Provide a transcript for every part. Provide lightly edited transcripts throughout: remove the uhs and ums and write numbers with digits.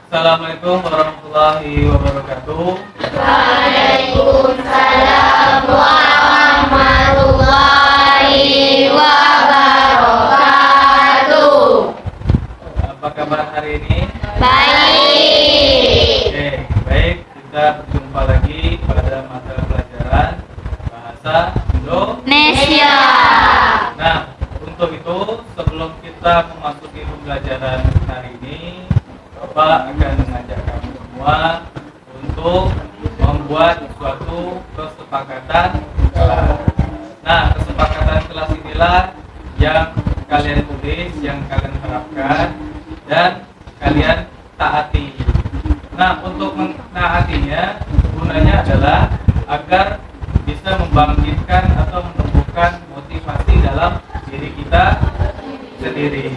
Assalamualaikum warahmatullahi wabarakatuh. Waalaikumsalam warahmatullahi wabarakatuh. Apa kabar hari ini? Baik. Oke, baik. Kita berjumpa lagi pada mata pelajaran Bahasa Indonesia. Nah, untuk itu sebelum kita memasuki pembelajaran hari ini, Bapak akan mengajak kamu semua untuk membuat suatu kesepakatan kelas. Nah, kesepakatan kelas inilah yang kalian tulis, yang kalian terapkan, dan kalian taati. Nah, untuk menaatinya, gunanya adalah agar bisa membangkitkan atau menumbuhkan motivasi dalam diri kita sendiri.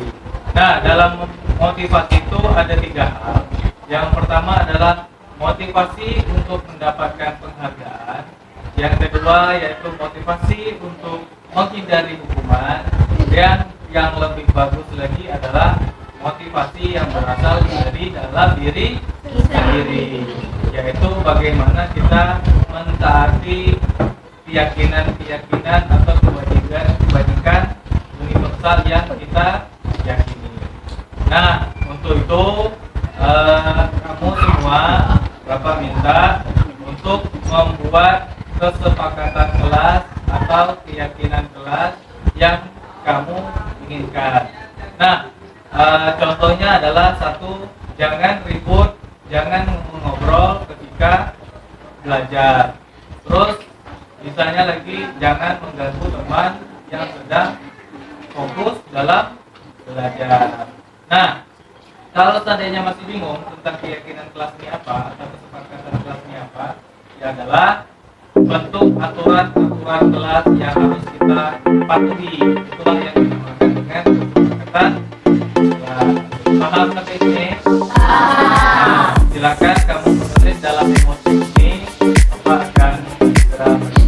Nah, dalam motivasi itu ada 3 hal. Yang pertama adalah motivasi untuk mendapatkan penghargaan. Yang kedua yaitu motivasi untuk menghindari hukuman. Dan yang lebih bagus lagi adalah motivasi yang berasal dari dalam diri sendiri, yaitu bagaimana kita mentaati keyakinan atau kewajiban universal yang kita yakini. Nah, untuk itu kamu semua Bapak minta untuk membuat kesepakatan kelas atau keyakinan kelas yang kamu inginkan. Nah, contohnya adalah 1, jangan ribut, jangan ngobrol ketika belajar. Terus misalnya lagi, jangan mengganggu teman yang sedang fokus dalam belajar. Nah, kalau seandainya masih bingung tentang keyakinan kelas ini apa atau kesepakatan kelas ini apa, ya adalah bentuk aturan kelas yang harus kita patuhi. Itulah yang dinamakan dengan kesepakatan kelas. Paham sampai sini? Nah, silakan kamu menulis dalam emosi ini apa akan segera berikan.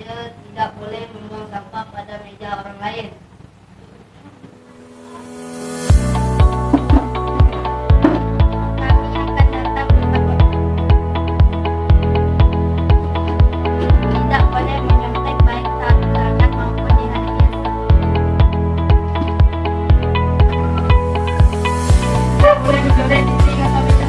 Dia tidak boleh membuang sampah pada meja orang lain. Kami akan datang tepat waktu. Tidak boleh menyontek baik saat berangkat maupun di hari biasa. Tidak boleh mencoret di sini atau meja.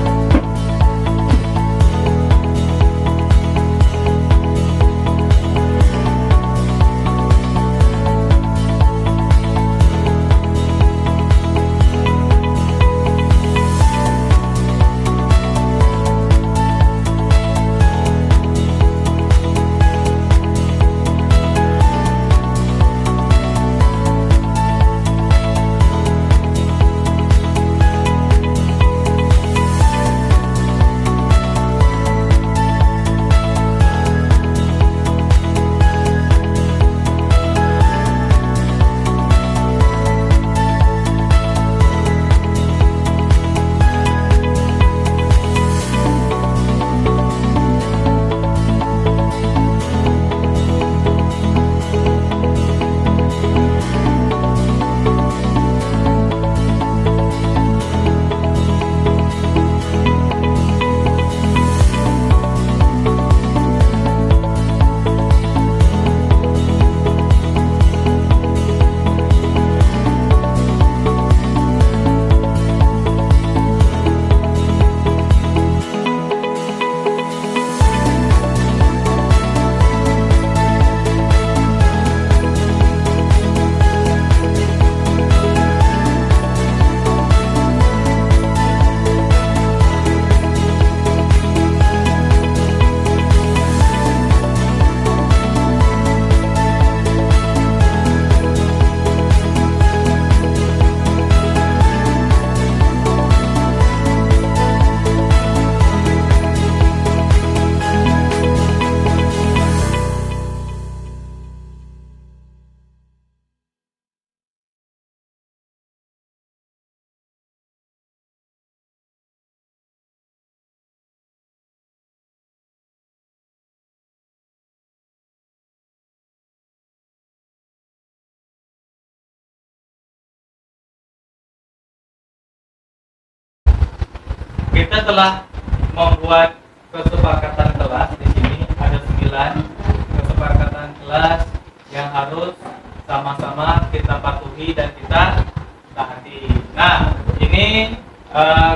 kita telah membuat kesepakatan kelas di sini ada 9 kesepakatan kelas yang harus sama-sama kita patuhi dan kita taati. Nah, ini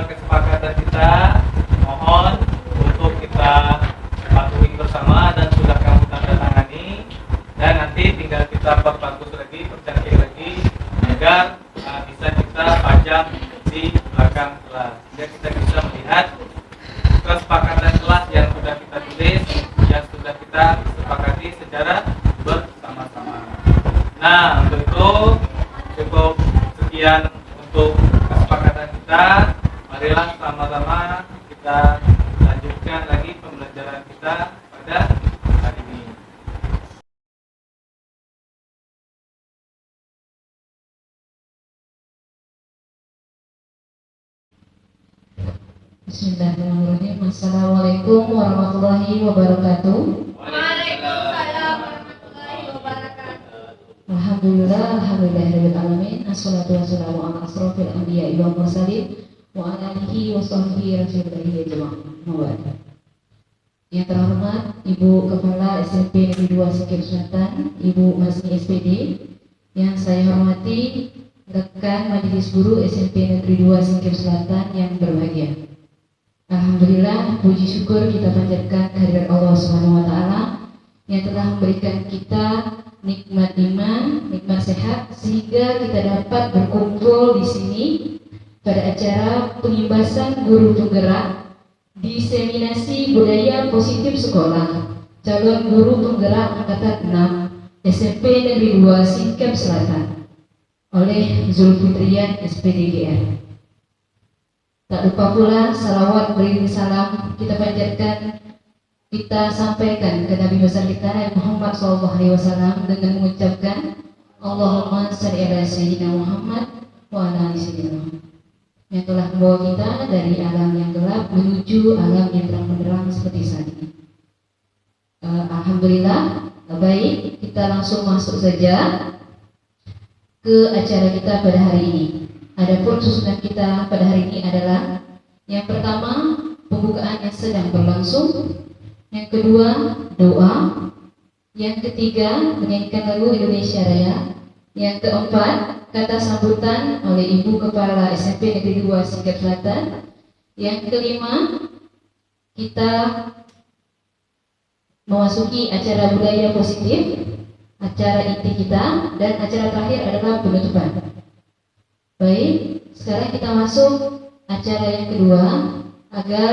kesepakatan kita, mohon untuk kita patuhi bersama dan sudah kamu tanda tangani, dan nanti tinggal kita perbagus lagi, percantik lagi agar bisa kita pajang di belakang kelas sehingga kita bisa melihat kesepakatan kelas yang sudah kita tulis, yang sudah kita sepakati secara bersama-sama. Nah, untuk itu cukup sekian untuk kesepakatan kita. Marilah sama-sama kita lanjutkan lagi pembelajaran kita pada hari ini. Bismillahirrahmanirrahim. Assalamualaikum warahmatullahi wabarakatuh. Waalaikumsalam warahmatullahi wabarakatuh. Alhamdulillahirabbil alamin. Assalatu wassalamu ala asrofil anbiya'i wal mursalin wa ala alihi wa sahbihi rasulillahi ajma'in. Yang terhormat Ibu Kepala SMP Negeri 2 Sikip Selatan, Ibu Masni SPD. Yang saya hormati rekan Majelis Guru SMP Negeri 2 Sikip Selatan yang berbahagia. Alhamdulillah, puji syukur kita panjatkan kehadirat Allah Subhanahu wa taala yang telah memberikan kita nikmat iman, nikmat sehat sehingga kita dapat berkumpul di sini pada acara pengimbasan guru penggerak diseminasi budaya positif sekolah calon guru penggerak angkatan 6 SMP Negeri 2 Sikap Selatan oleh Zulfitrian SPDGR. Tak lupa pula salawat beriring salam kita panjatkan, kita sampaikan ke Nabi besar kita Nabi Muhammad SAW dengan mengucapkan Allahumma shalli ala sayyidina Muhammad wa ala ali sayyidina Muhammad, yang telah membawa kita dari alam yang gelap menuju alam yang terang benderang seperti saat ini. Alhamdulillah, baik, kita langsung masuk saja ke acara kita pada hari ini. Adapun susunan kita pada hari ini adalah yang pertama pembukaan yang sedang berlangsung, yang kedua doa, yang ketiga menyanyikan lagu Indonesia Raya, yang keempat kata sambutan oleh Ibu Kepala SMP Negeri 2 Sikap Selatan, yang kelima kita memasuki acara budaya positif, acara inti kita, dan acara terakhir adalah penutupan. Baik, sekarang kita masuk acara yang kedua. Agar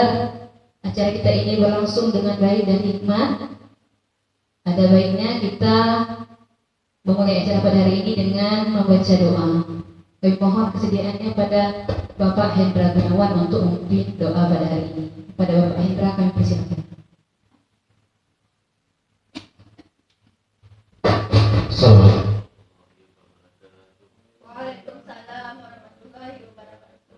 acara kita ini berlangsung dengan baik dan hikmat, ada baiknya kita memulai acara pada hari ini dengan membaca doa. Kami mohon kesediaannya pada Bapak Hendra Gunawan untuk memimpin doa pada hari ini. Pada Bapak Hendra kami persilakan. Assalamualaikum. Waalaikumsalam warahmatullahi wabarakatuh.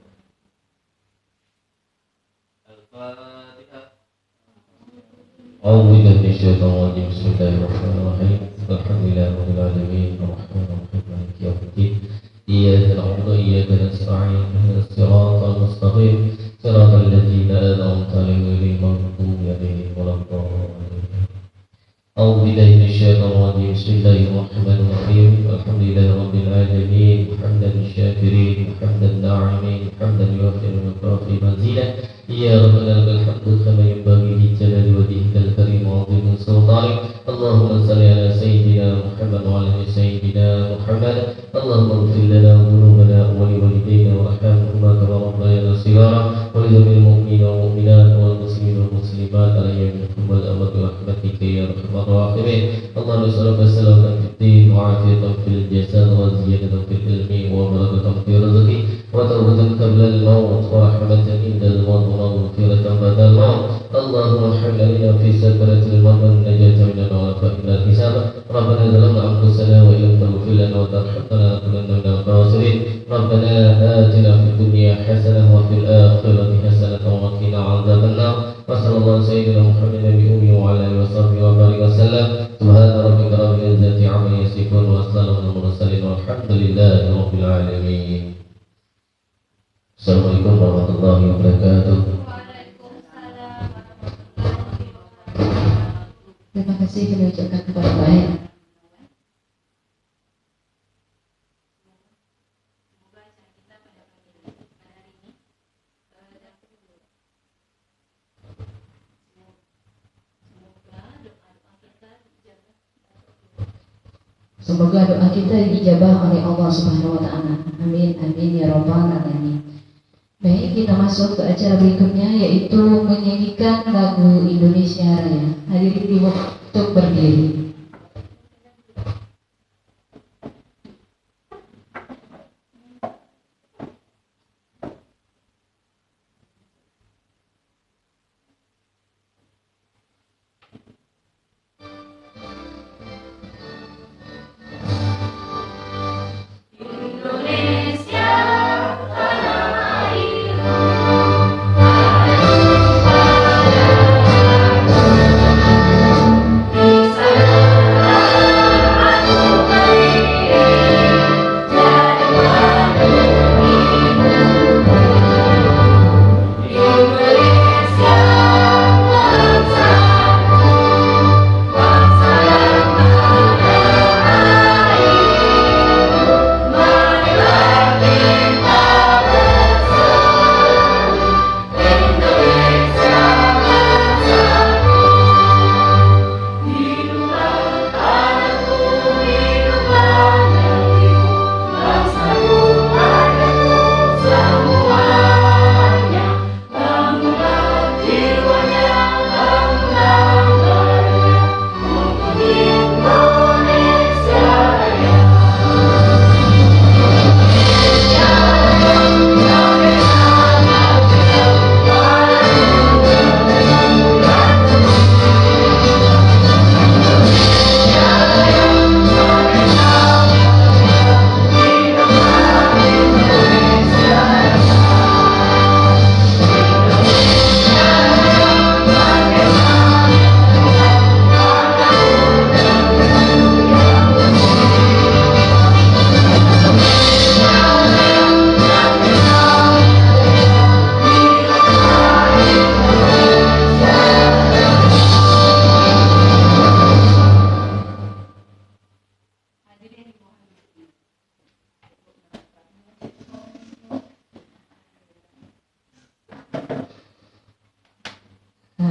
Al-Fatihah. أعوذ بالله من الشيطان الرجيم. بسم الله الرحمن الرحيم. الحمد لله رب العالمين الرحمن الرحيم مالك يوم الدين إياك نعبد وإياك نستعين اهدنا الصراط المستقيم صراط الذين أنعمت عليهم غير المغضوب عليهم ولا الضالين. أعوذ بالله من الشيطان الرجيم. بسم الله الرحمن الرحيم. الحمد لله رب العالمين حمدا للشاكرين حمدا الناعمين حمدا يوفي ويكافئ مزيدا. يا ربنا لك الحمد كما ينبغي لجلال وجهك الكريم وعظيم سلطانك. اللهم صل على سيدنا محمد وعلى ال سيدنا محمد. اللهم اغفر لنا ذنوبنا ولوالدينا وارحمهما كما ربيانا صغارا ولجميع المؤمنين والمؤمنات والمسلمين والمسلمات على منكم والامة برحمتك يا ارحم الراحمين. اللهم نسألك السلامة في الدين وعافية في الجسد وزيادة في العلم وبركة في الرزق وتوبة قبل الموت ورحمة عند الموت ومغفرة بعد الموت. اللهم حل علينا في سكرة الموت والنجاة من النار فإن الحساب. ربنا ظلمنا أنفسنا وإن لم تغفر لنا وترحمنا لنكونن من الخاسرين. ربنا آتنا في الدنيا حسنة وفي الآخرة حسنة وقنا عذاب النار. وصلى الله سيدنا محمد النبي وعلى آله وصحبه وبارك وسلم. سبحان ربك رب العزة عما يصفون وسلام على المرسلين والحمد لله رب العالمين. Assalamualaikum warahmatullahi wabarakatuh. kasih kami ucapkan kepada baik. Semoga doa kita dijabah oleh Allah Subhanahu wa taala. Amin amin ya rabbal alamin. Baik, kita masuk ke acara berikutnya yaitu menyanyikan lagu Indonesia Raya. Hadirin di waktu berdiri.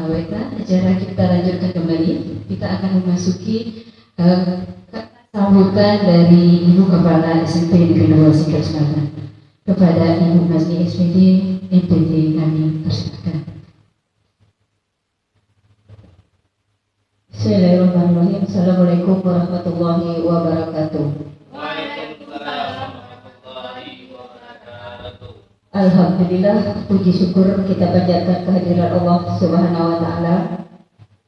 Baiklah, acara kita lanjutkan kembali. Kita akan memasuki sambutan dari Ibu Kepala SMP Negeri 2 Singkep Selatan. Kepada Ibu Masni SPD NPT kami persilakan. Bismillahirrahmanirrahim. Assalamualaikum warahmatullahi wabarakatuh. Alhamdulillah, puji syukur kita panjatkan kehadiran Allah Subhanahu wa taala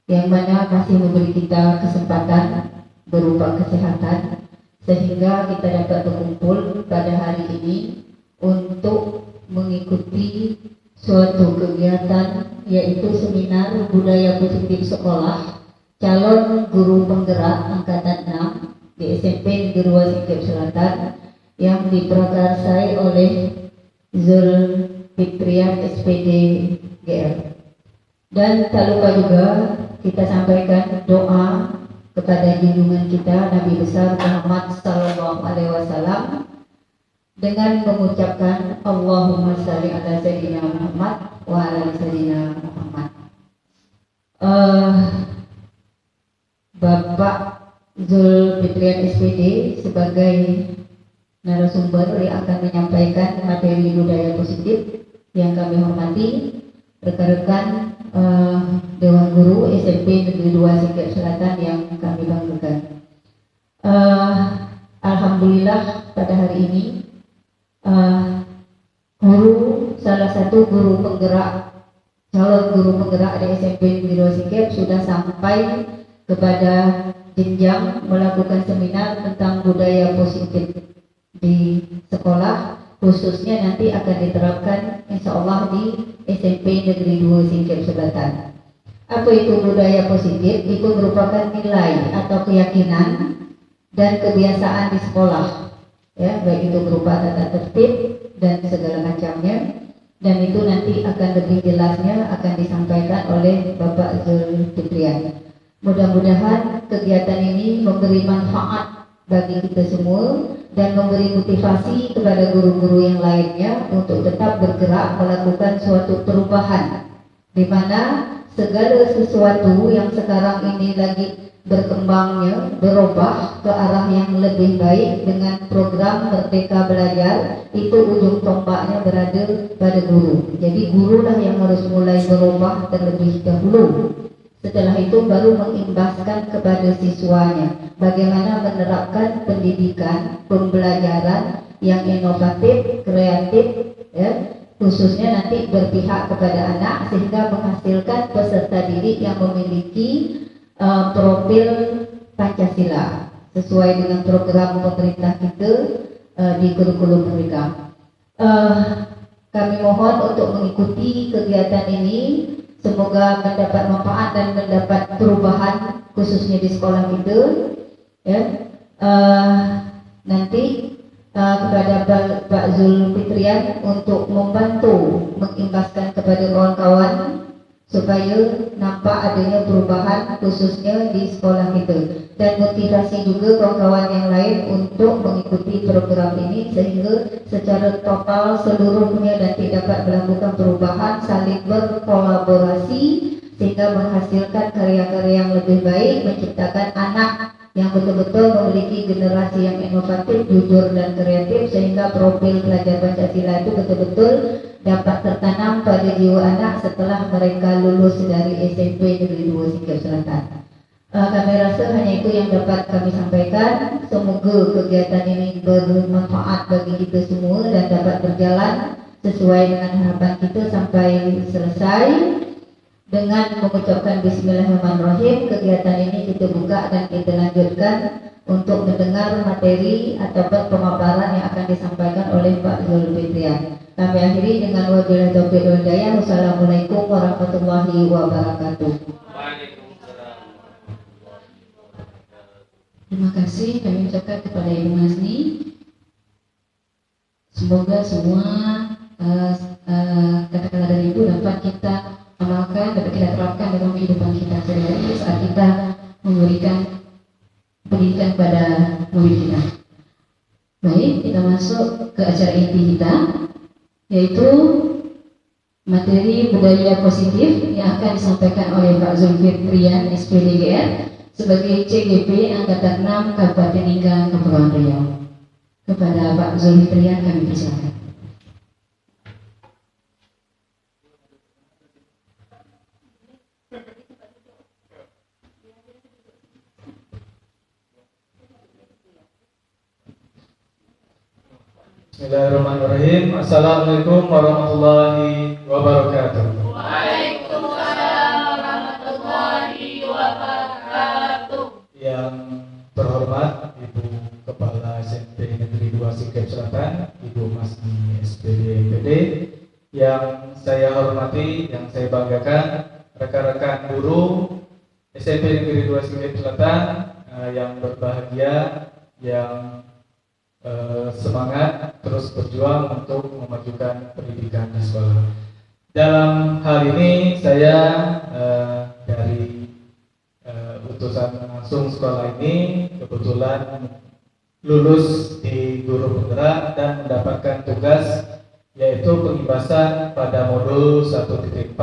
yang mana masih memberi kita kesempatan berupa kesehatan sehingga kita dapat berkumpul pada hari ini untuk mengikuti suatu kegiatan yaitu seminar budaya positif sekolah calon guru penggerak angkatan 6 di SMP Negeri 2 Singkep Selatan yang diprakarsai oleh Zulfitrian SPD GL. Dan tak lupa juga kita sampaikan doa kepada junjungan kita Nabi besar Muhammad sallallahu alaihi wasallam dengan mengucapkan Allahumma shalli ala sayyidina Muhammad wa ala sayyidina Muhammad. Bapak Zulfitrian SPD sebagai narasumber yang akan menyampaikan materi budaya positif yang kami hormati rekan-rekan Dewan Guru SMP Negeri 2 Singkep Selatan yang kami banggakan. Alhamdulillah pada hari ini salah satu guru penggerak calon guru penggerak di SMP Negeri 2 Singkep sudah sampai kepada jenjang melakukan seminar tentang budaya positif di sekolah, khususnya nanti akan diterapkan insya Allah di SMP Negeri 2 Singkep Selatan. Apa itu budaya positif? Itu merupakan nilai atau keyakinan dan kebiasaan di sekolah, ya, baik itu berupa tata tertib dan segala macamnya. Dan itu nanti akan lebih jelasnya akan disampaikan oleh Bapak Zulfitrian. Mudah-mudahan kegiatan ini memberi manfaat bagi kita semua dan memberi motivasi kepada guru-guru yang lainnya untuk tetap bergerak melakukan suatu perubahan, di mana segala sesuatu yang sekarang ini lagi berkembangnya berubah ke arah yang lebih baik dengan program Merdeka Belajar. Itu ujung tombaknya berada pada guru. Jadi gurulah yang harus mulai berubah terlebih dahulu. Setelah itu baru mengimbaskan kepada siswanya bagaimana menerapkan pendidikan pembelajaran yang inovatif, kreatif, ya, khususnya nanti berpihak kepada anak sehingga menghasilkan peserta didik yang memiliki profil Pancasila sesuai dengan program pemerintah kita di kurikulum mereka. Kami mohon untuk mengikuti kegiatan ini. Semoga mendapat manfaat dan mendapat perubahan khususnya di sekolah kita. Ya. Nanti kepada Pak Zulfitrian untuk membantu mengimbaskan kepada kawan-kawan supaya nampak adanya perubahan khususnya di sekolah kita, dan motivasi juga kawan-kawan yang lain untuk mengikuti program ini sehingga secara total seluruhnya nanti dapat melakukan perubahan, saling berkolaborasi sehingga menghasilkan karya-karya yang lebih baik, menciptakan anak yang betul-betul memiliki generasi yang inovatif, jujur dan kreatif sehingga profil pelajar Pancasila itu betul-betul dapat tertanam pada jiwa anak setelah mereka lulus dari SMP Negeri 2 Singkep Selatan. Kami rasa hanya itu yang dapat kami sampaikan. Semoga kegiatan ini bermanfaat bagi kita semua dan dapat berjalan sesuai dengan harapan kita sampai selesai. Dengan mengucapkan Bismillahirrahmanirrahim, kegiatan ini kita buka dan kita lanjutkan untuk mendengar materi ataupun pemaparan yang akan disampaikan oleh Pak Zulfitrian. Kami akhiri dengan wabillahi taufiq wal hidayah. Wassalamualaikum warahmatullahi wabarakatuh. Terima kasih kami ucapkan kepada Ibu Masni. Semoga semua kata-kata dari Ibu dapat kita amalkan, dapat kita terapkan dalam kehidupan kita sehari-hari saat kita memberikan pendidikan kepada murid kita. Baik, kita masuk ke acara inti kita, yaitu materi budaya positif yang akan disampaikan oleh Pak Zulfitrian SPDGR sebagai CGP Angkatan 6 Kabupaten Ninggang, Kepulauan Riau. Kepada Pak Zulfitrian kami persilakan. Bismillahirrahmanirrahim. Assalamualaikum warahmatullahi wabarakatuh. Waalaikumsalam warahmatullahi wabarakatuh. Yang terhormat Ibu Kepala SMP Negeri 2 Singkep Selatan, Ibu Masni SPD MPD, yang saya hormati, yang saya banggakan, rekan-rekan guru SMP Negeri 2 Singkep Selatan yang berbahagia, yang semangat terus berjuang untuk memajukan pendidikan di sekolah. Dalam hal ini saya dari utusan langsung sekolah ini kebetulan lulus di guru penggerak dan mendapatkan tugas yaitu pengimbasan pada modul 1.4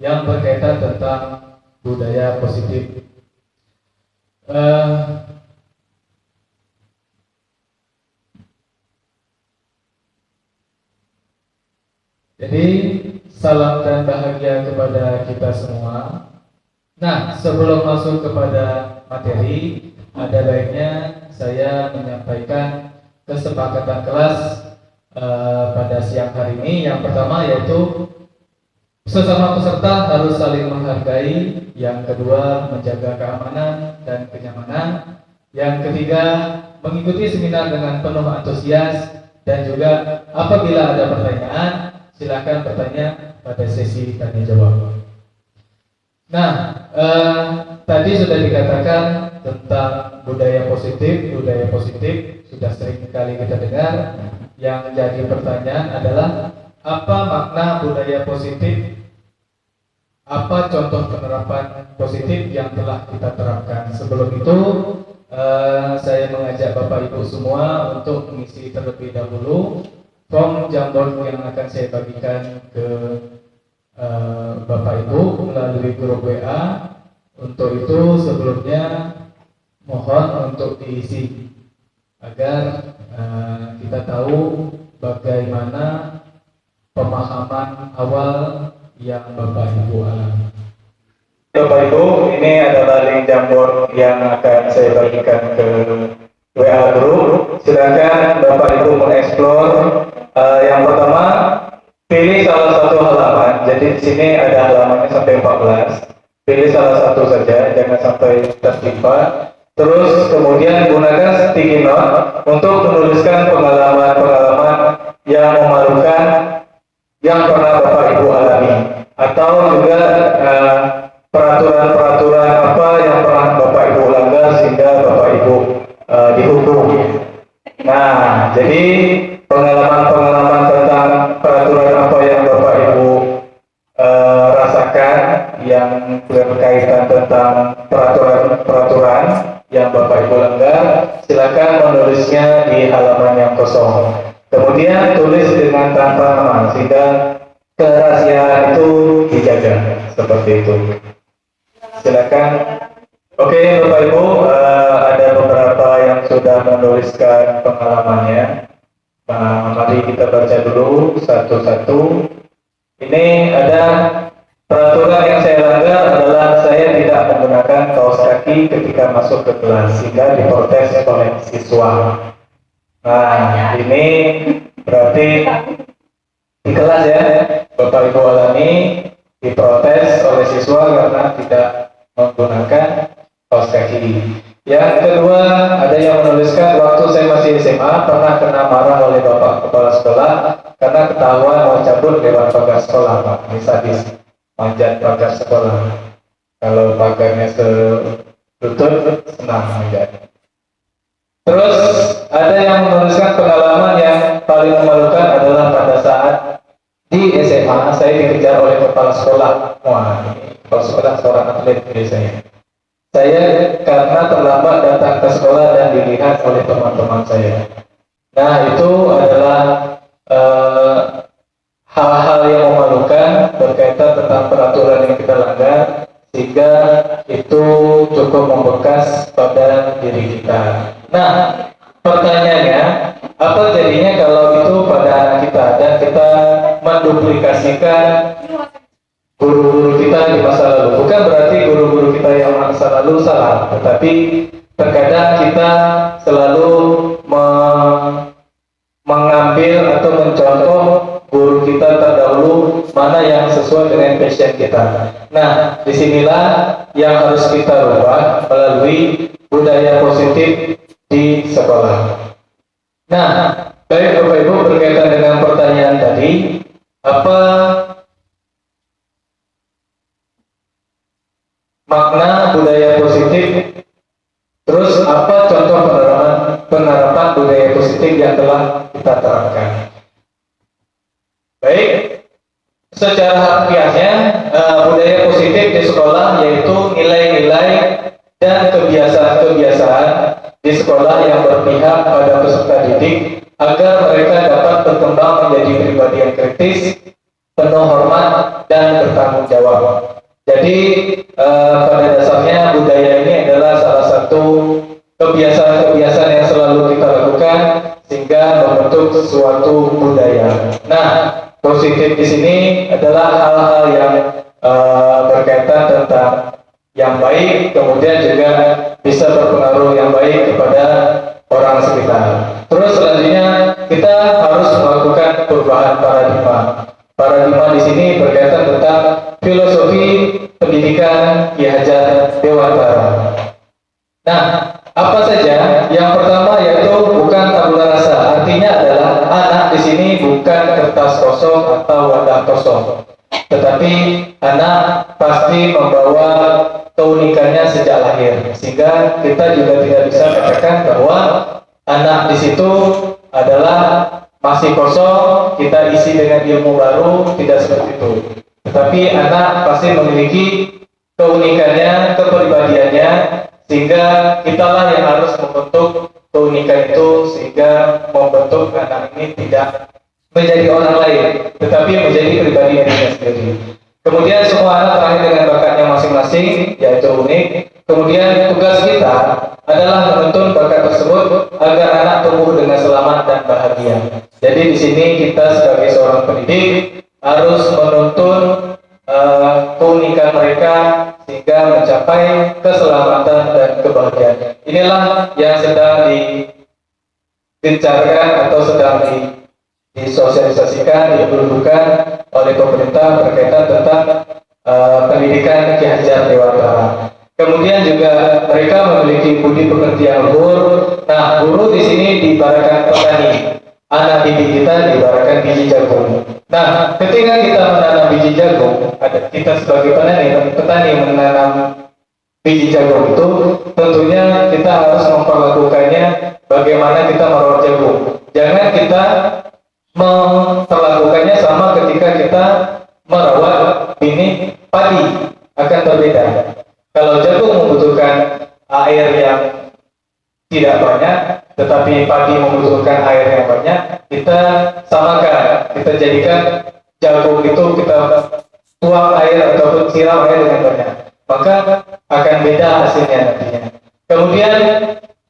yang berkaitan tentang budaya positif. Jadi salam dan bahagia kepada kita semua. Nah, sebelum masuk kepada materi, ada baiknya saya menyampaikan kesepakatan kelas pada siang hari ini. Yang pertama yaitu sesama peserta harus saling menghargai. Yang kedua, menjaga keamanan dan kenyamanan. Yang ketiga, mengikuti seminar dengan penuh antusias. Dan juga apabila ada pertanyaan, silakan bertanya pada sesi tanya jawab. Nah, tadi sudah dikatakan tentang budaya positif. Budaya positif sudah sering kali kita dengar. Yang jadi pertanyaan adalah apa makna budaya positif? apa contoh penerapan positif yang telah kita terapkan. Sebelum itu saya mengajak Bapak Ibu semua untuk mengisi terlebih dahulu form Jamboard yang akan saya bagikan ke Bapak Ibu melalui grup WA. Untuk itu sebelumnya mohon untuk diisi agar kita tahu bagaimana pemahaman awal yang Bapak Ibu alami. Bapak Ibu, ini adalah link Jamboard yang akan saya bagikan ke WA group. Silakan Bapak Ibu mengeksplor. Yang pertama, pilih salah satu halaman. Jadi di sini ada halamannya sampai 14. Pilih salah satu saja, jangan sampai tertimpa. Terus kemudian gunakan sticky note untuk menuliskan pengalaman-pengalaman yang memalukan yang pernah Bapak Ibu alami, atau juga peraturan-peraturan apa yang pernah Bapak Ibu langgar sehingga Bapak Ibu dihukum. Nah, jadi pengalaman-pengalaman tentang peraturan apa yang Bapak Ibu rasakan yang berkaitan tentang peraturan-peraturan yang Bapak Ibu langgar, silakan menulisnya di halaman yang kosong. Kemudian tulis dengan tanpa nama sehingga kerahasiaan itu dijaga, seperti itu. Silakan. Oke, Bapak Ibu, ada beberapa yang sudah menuliskan pengalamannya. Mari kita baca dulu satu-satu. Ini ada peraturan yang saya langgar adalah saya tidak menggunakan kaos kaki ketika masuk ke kelas sehingga diprotes oleh siswa. Nah, ini berarti di kelas ya, Bapak Ibu alami diprotes oleh siswa karena tidak menggunakan kaos kaki. Yang kedua, ada yang menuliskan waktu saya masih SMA pernah kena marah oleh Bapak Kepala Sekolah karena ketahuan mau cabut lewat pagar sekolah, Pak. Ini sadis, manjat pagar sekolah. Kalau pagarnya selutut, senang manjat. Terus ada yang menuliskan pengalaman yang paling memalukan adalah pada saat di SMA saya dikejar oleh kepala sekolah. Wah, kepala sekolah seorang atlet biasanya. Saya karena terlambat datang ke sekolah dan dilihat oleh teman-teman saya. Nah, itu adalah hal-hal yang memalukan berkaitan tentang peraturan yang kita langgar, sehingga itu cukup membekas pada diri kita. Nah, pertanyaannya, apa jadinya kalau itu pada anak kita dan kita menduplikasikan guru-guru kita di masa lalu? Bukan berarti guru-guru kita yang masa lalu salah, tetapi terkadang kita selalu mengambil atau mencontoh guru kita terdahulu mana yang sesuai dengan passion kita. Nah, disinilah yang harus kita rubah melalui budaya positif di sekolah. Nah, baik Bapak Ibu, berkaitan dengan pertanyaan tadi, apa makna budaya positif? Terus apa contoh penerapan budaya positif yang telah kita terapkan? Baik, secara harfiahnya budaya positif di sekolah yaitu nilai-nilai dan kebiasaan-kebiasaan di sekolah yang berpihak pada peserta didik agar mereka dapat berkembang menjadi pribadi yang kritis, penuh hormat, dan bertanggung jawab. Jadi pada dasarnya budaya ini adalah salah satu kebiasaan-kebiasaan yang selalu kita lakukan sehingga membentuk suatu budaya. Nah, positif di sini adalah hal-hal yang berkaitan tentang yang baik, kemudian juga bisa berpengaruh yang baik kepada orang sekitar. Terus selanjutnya kita harus melakukan perubahan paradigma. Paradigma di sini berkaitan tentang filosofi pendidikan Ki Hajar Dewantara. Nah, apa saja? Yang pertama yaitu bukan tabula rasa. Artinya adalah anak di sini bukan kertas kosong atau wadah kosong, tetapi anak pasti membawa keunikannya sejak lahir, sehingga kita juga tidak bisa katakan bahwa anak di situ adalah masih kosong, kita isi dengan ilmu baru, tidak seperti itu. Tetapi anak pasti memiliki keunikannya, kepribadiannya, sehingga kitalah yang harus membentuk keunikan itu, sehingga membentuk anak ini tidak menjadi orang lain, tetapi menjadi pribadi dirinya sendiri. Kemudian semua anak terakhir dengan bakatnya masing-masing, yaitu unik. Kemudian tugas kita adalah menuntun bakat tersebut agar anak tumbuh dengan selamat dan bahagia. Jadi di sini kita sebagai seorang pendidik harus menuntun keunikan mereka sehingga mencapai keselamatan dan kebahagiaan. Inilah yang sedang digencarkan atau sedang disosialisasikan, diperlukan oleh pemerintah berkaitan tentang pendidikan Ki Hajar Dewantara. Kemudian juga mereka memiliki budi pekerti yang luhur. Nah, guru di sini diibaratkan petani, anak didik kita diibaratkan biji jagung. Nah, ketika kita menanam biji jagung, kita sebagai petani menanam biji jagung itu, tentunya kita harus memperlakukannya bagaimana kita merawat jagung. Jangan kita memperlakukannya sama ketika kita merawat benih padi, akan berbeda. Kalau jagung membutuhkan air yang tidak banyak, tetapi padi membutuhkan air yang banyak, kita samakan, kita jadikan jagung itu kita tuang air ataupun siram air dengan banyak, maka akan beda hasilnya nantinya. Kemudian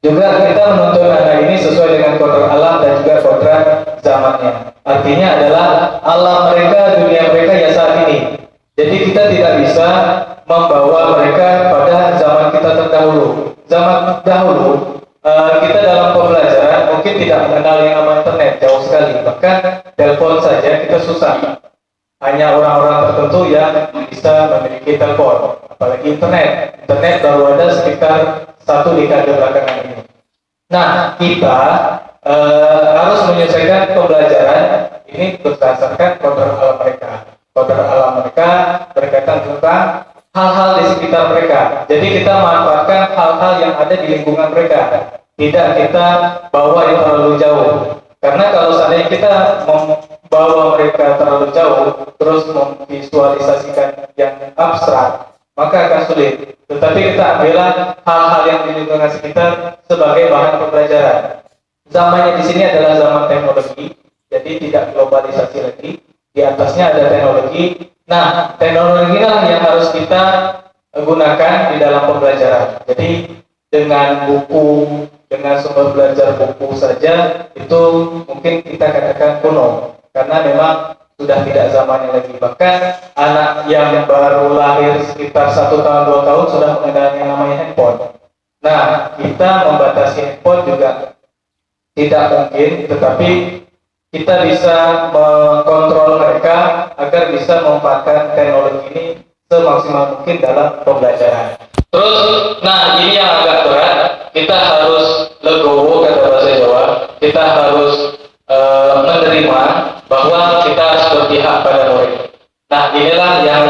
juga kita menuntun anak ini sesuai dengan kodrat alam dan juga kodrat zamannya. Artinya adalah alam mereka, dunia mereka ya saat ini. Jadi kita tidak bisa membawa mereka pada zaman kita terdahulu. Zaman dahulu kita dalam pembelajaran mungkin tidak mengenal yang namanya internet, jauh sekali. Bahkan telepon saja kita susah. Hanya orang-orang tertentu yang bisa memiliki telepon, apalagi internet. Internet baru ada sekitar 1 dekade belakangan ini. Nah, kita harus menyelesaikan pembelajaran ini berdasarkan kodrat alam mereka. Kodrat alam mereka berkaitan tentang hal-hal di sekitar mereka. Jadi kita manfaatkan hal-hal yang ada di lingkungan mereka. Tidak kita bawa yang terlalu jauh. Karena kalau seandainya kita membawa mereka terlalu jauh, terus memvisualisasikan yang abstrak, maka akan sulit. Tetapi kita ambillah hal-hal yang di lingkungan sekitar sebagai bahan pembelajaran. Zamannya di sini adalah zaman teknologi, jadi tidak globalisasi lagi. Di atasnya ada teknologi. Nah, teknologi lah yang harus kita gunakan di dalam pembelajaran. Jadi dengan buku, dengan sumber belajar buku saja itu mungkin kita katakan kuno, karena memang sudah tidak zamannya lagi. Bahkan anak yang baru lahir sekitar 1 tahun 2 tahun sudah mengenal yang namanya handphone. Nah, kita membatasi handphone juga tidak mungkin, tetapi kita bisa mengkontrol mereka agar bisa memanfaatkan teknologi ini semaksimal mungkin dalam pembelajaran. Terus, nah ini yang agak berat, kita harus legowo kata bahasa Jawa, kita harus menerima bahwa kita harus berpihak pada murid. Nah inilah yang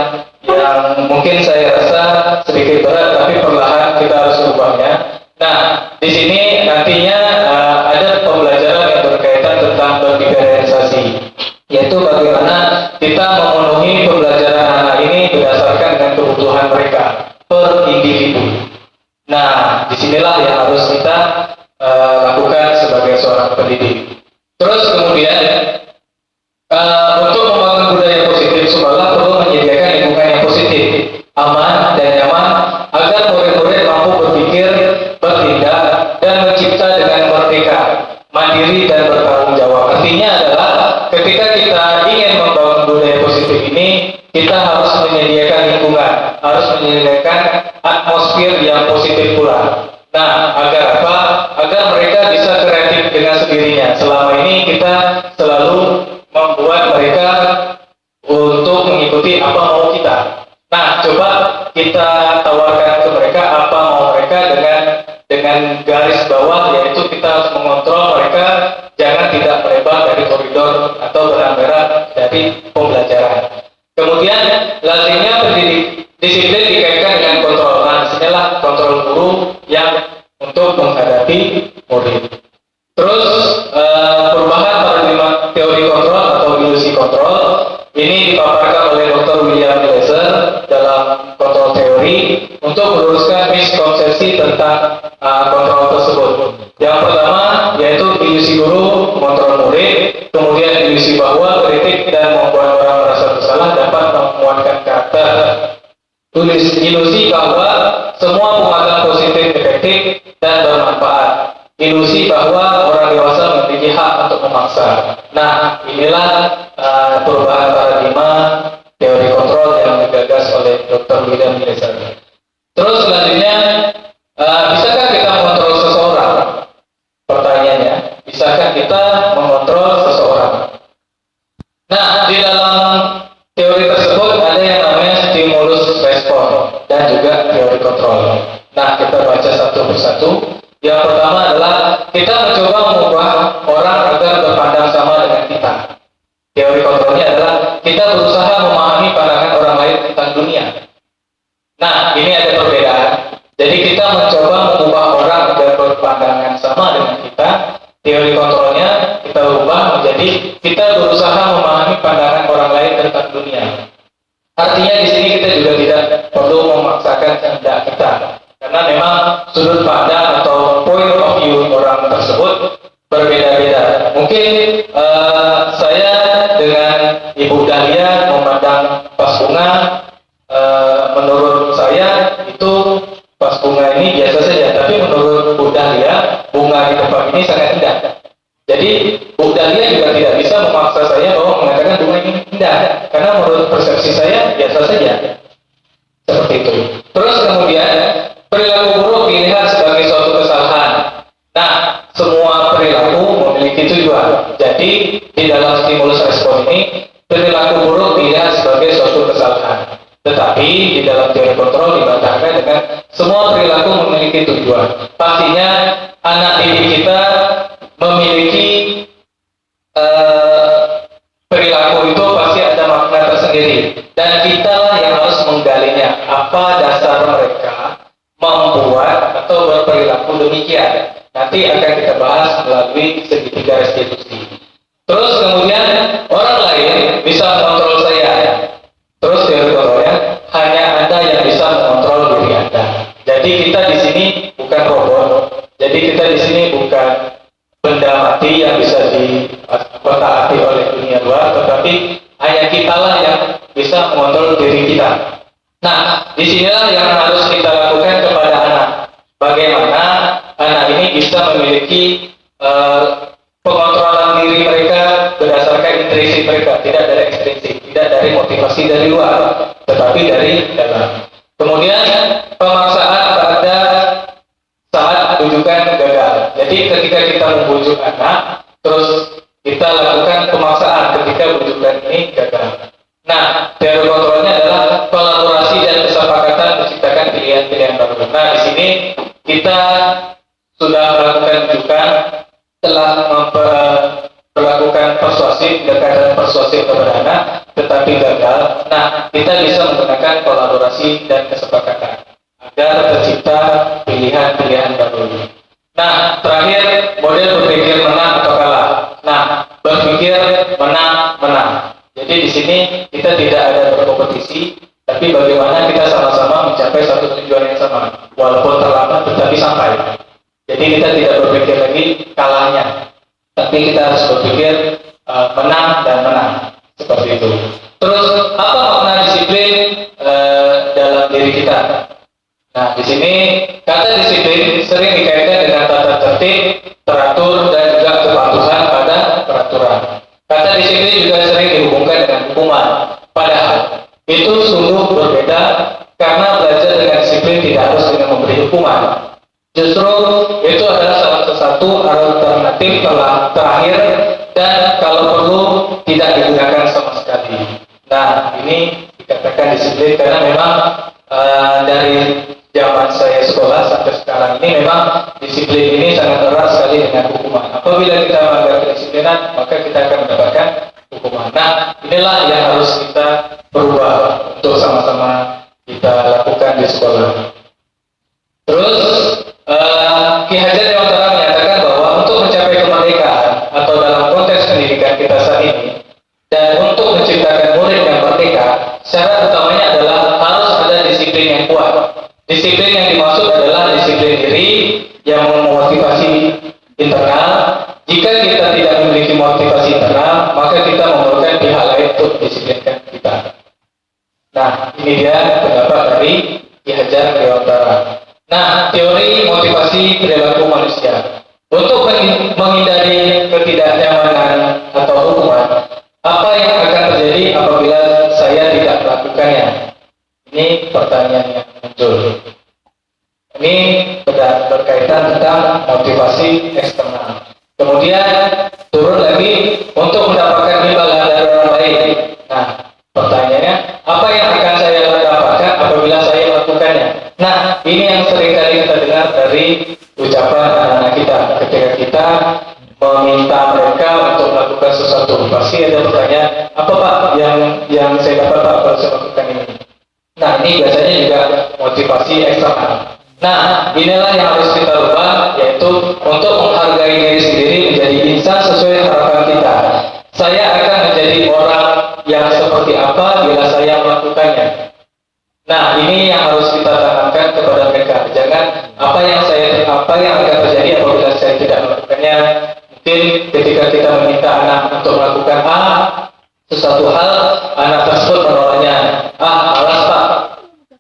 mungkin saya rasa sedikit berat, tapi perlahan kita harus ubahnya. Nah di sini nantinya ada pembelajaran yang berkaitan tentang berdiferensiasi, yaitu bagaimana kita memenuhi pembelajaran anak ini berdasarkan dengan kebutuhan mereka per individu. Nah, disinilah yang harus kita lakukan sebagai seorang pendidik. Terus kemudian untuk membangun budaya positif, sekolah perlu menyediakan lingkungan yang positif, aman dan nyaman agar murid-murid mampu berpikir, bertindak, dan mencipta dengan merdeka, mandiri dan bertanggung jawab. Artinya adalah ketika kita ingin membangun budaya positif ini, kita harus menyediakan lingkungan, harus menyediakan atmosfer yang positif pula. Nah, agar apa? Agar mereka bisa kreatif dengan sendirinya. Selama ini kita selalu membuat mereka untuk mengikuti apa mau kita. Nah, coba kita tawarkan ke mereka apa mau mereka dengan garis bawah, yaitu kita harus mengontrol mereka jangan tidak melebar dari koridor atau benang-benang dari pembelajaran. Kemudian lazimnya pendidik disiplin dikaitkan dengan kontrol. Nah, disinilah kontrol guru yang untuk menghadapi murid. Terus perubahan paradigma untuk meluruskan miskonsepsi tentang kontrol tersebut. Yang pertama yaitu ilusi guru mengontrol murid, kemudian ilusi bahwa kritik dan membuat orang merasa bersalah dapat menguatkan karakter. Ilusi bahwa semua pengobatan positif efektif dan bermanfaat. Ilusi bahwa orang dewasa memiliki hak untuk memaksa. Nah, inilah perubahan paradigma teori kontrol yang digagas oleh Dr. William Glasser. Terus selanjutnya, bisakah kita mengontrol seseorang? Pertanyaannya, bisakah kita mengontrol seseorang? Nah, di dalam teori tersebut ada yang namanya stimulus respon dan juga teori kontrol. Nah, kita baca satu persatu. Yang pertama adalah kita mencoba mengubah orang agar berpandang sama dengan kita. Teori kontrolnya adalah kita berusaha memahami pandangan orang lain tentang dunia. Nah, ini ada perbedaan. Jadi kita mencoba mengubah orang agar berpandangan sama dengan kita. Teori kontrolnya kita ubah menjadi kita berusaha memahami pandangan orang lain tentang dunia. Artinya di sini kita juga tidak perlu memaksakan kehendak kita. Karena memang sudut pandang atau point of view orang tersebut berbeda-beda. Mungkin saya dengan Ibu Dahlia memandang pas bunga, menurut saya itu pas bunga ini biasa saja. Tapi menurut Bu Dahlia, bunga di tempat ini sangat indah. Jadi Bu Dahlia juga tidak bisa memaksa saya bahwa mengatakan bunga ini indah. Karena menurut persepsi saya biasa saja. Seperti itu. Terus kemudian perilaku buruk dilihat sebagai suatu kesalahan. Nah, semua perilaku memiliki tujuan. Jadi, di dalam stimulus respon ini, perilaku buruk dilihat sebagai suatu kesalahan. Tetapi, di dalam teori kontrol dibantahkan dengan semua perilaku memiliki tujuan. Pastinya, anak didik kita memiliki perilaku itu pasti ada makna tersendiri. Dan kita yang harus menggalinya. Apa dasar mereka membuat atau berperilaku demikian. Nanti akan kita bahas melalui segitiga restitusi. Terus kemudian orang lain bisa mengontrol saya. Terus teori kontrolnya hanya Anda yang bisa mengontrol diri Anda. Jadi kita di sini bukan robot. Jadi kita di sini bukan benda mati yang bisa ditaati oleh dunia luar, tetapi hanya kitalah yang bisa mengontrol diri kita. Nah, disinilah yang harus kita lakukan kepada anak. Bagaimana anak ini bisa memiliki pengontrolan diri mereka berdasarkan intrinsik mereka, tidak dari ekstrinsik, tidak dari motivasi dari luar, tetapi dari dalam. Kemudian pemaksaan pada saat bujukan gagal. Jadi ketika kita membujuk anak, terus kita lakukan pemaksaan ketika bujukan ini gagal. Nah, teori kontrolnya adalah kolaborasi dan kesepakatan menciptakan pilihan-pilihan baru. Nah, di sini kita sudah melakukan rujukan, telah melakukan persuasif, pendekatan persuasif kepada anak, tetapi gagal. Nah, kita bisa menggunakan kolaborasi dan kesepakatan agar tercipta pilihan-pilihan baru. Nah, terakhir model berpikir menang atau kalah. Nah, berpikir menang. Jadi di sini kita tidak ada berkompetisi, tapi bagaimana kita sama-sama mencapai satu tujuan yang sama, walaupun terlambat tetapi sampai. Jadi kita tidak berpikir lagi kalahnya, tapi kita harus berpikir menang dan menang, seperti itu. Terus apa makna disiplin dalam diri kita? Nah, di sini kata disiplin sering dikaitkan dengan tata tertib, teratur, dan juga kepatuhan pada peraturan. Kata disiplin juga sering dihubungkan dengan hukuman. Padahal itu sungguh berbeda karena belajar dengan disiplin tidak harus dengan memberi hukuman. Justru itu adalah salah satu alternatif terakhir dan kalau perlu tidak digunakan sama sekali. Nah, ini dikatakan disiplin karena memang dari zaman saya sekolah sampai sekarang ini memang disiplin ini sangat erat sekali dengan hukuman. Apabila kita melanggar kedisiplinan, maka kita akan mendapatkan hukuman. Nah, inilah yang harus kita berubah untuk sama-sama kita lakukan di sekolah. Terus Ki Hajar Dewantara menyatakan bahwa untuk mencapai kemerdekaan atau dalam konteks pendidikan kita saat ini dan untuk menciptakan murid yang merdeka, syarat utamanya adalah harus ada disiplin disiplin yang kuat. Disiplin yang dimaksud adalah disiplin diri yang memotivasi internal. Jika kita tidak memiliki motivasi internal, maka kita memerlukan pihak lain untuk disiplinkan kita. Nah, ini dia pendapat dari Ki Hajar Dewantara. Nah, teori motivasi perilaku manusia. Untuk menghindari ketidaknyamanan atau hukuman, apa yang akan terjadi apabila saya tidak melakukannya? Ini pertanyaan yang muncul. Ini berkaitan tentang motivasi eksternal. Kemudian turun lagi untuk mendapatkan imbalan dari orang lain. Nah, pertanyaannya, apa yang akan saya dapatkan apabila saya melakukannya? Nah, ini yang seringkali kita dengar dari ucapan anak-anak kita. Ketika kita meminta mereka untuk melakukan sesuatu, pasti ada pertanyaan, apa Pak yang saya dapat Pak kalau saya melakukan ini? Nah, ini biasanya juga motivasi eksternal. Nah, inilah yang harus kita ubah, yaitu untuk menghargai diri sendiri menjadi insan sesuai harapan kita. Saya akan menjadi orang yang seperti apa bila saya melakukannya. Nah, ini yang harus kita tanamkan kepada mereka. Jangan apa yang akan terjadi apabila saya tidak melakukannya. Mungkin ketika kita meminta anak untuk melakukan sesuatu hal, anak tersebut menolaknya. Malas Pak.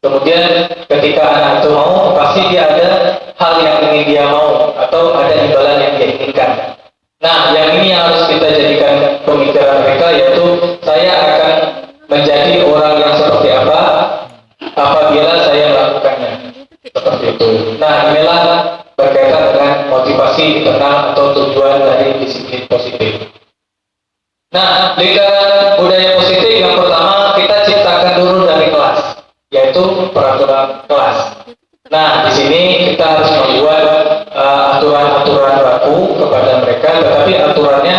Kemudian ketika anak itu mau, pasti dia ada hal yang ingin dia mau atau ada imbalan yang dia inginkan. Nah, yang ini yang harus kita jadikan pemikiran mereka, yaitu saya akan menjadi orang yang seperti apa apabila saya melakukannya. Seperti itu. Nah, inilah berkaitan dengan motivasi internal atau tujuan dari disiplin positif. Nah, lingkaran budaya positif yang pertama kita ciptakan dulu dari kelas, yaitu peraturan kelas. Nah, di sini kita harus membuat aturan-aturan baku kepada mereka, tetapi aturannya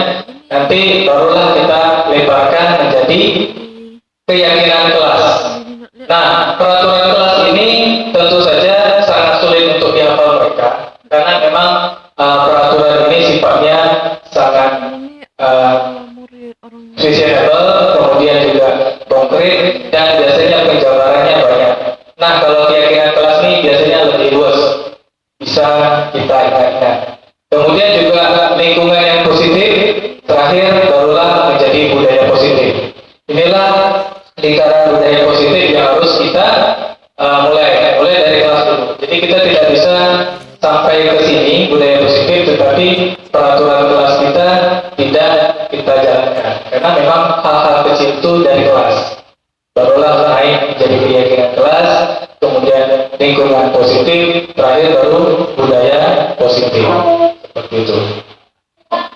nanti barulah kita lebarkan menjadi keyakinan kelas. Nah, peraturan kelas ini tentu saja sangat sulit untuk dihafal mereka, karena memang peraturan ini sifatnya sangat reasonable, kemudian juga konkret, dan biasanya penjabarannya banyak. Nah, kalau keyakinan kelas ini biasanya lebih luas, bisa kita ingat-ingat. Kemudian juga lingkungan yang positif, terakhir barulah menjadi budaya positif. Inilah lingkaran budaya positif yang harus kita mulai dari kelas dulu. Jadi kita tidak bisa sampai ke sini budaya positif, tetapi peraturan kelas kita tidak kita jalankan, karena memang hal-hal kecil itu dari kelas. Barulah naik menjadi keyakinan kelas, kemudian lingkungan positif, terakhir baru budaya positif. Seperti itu.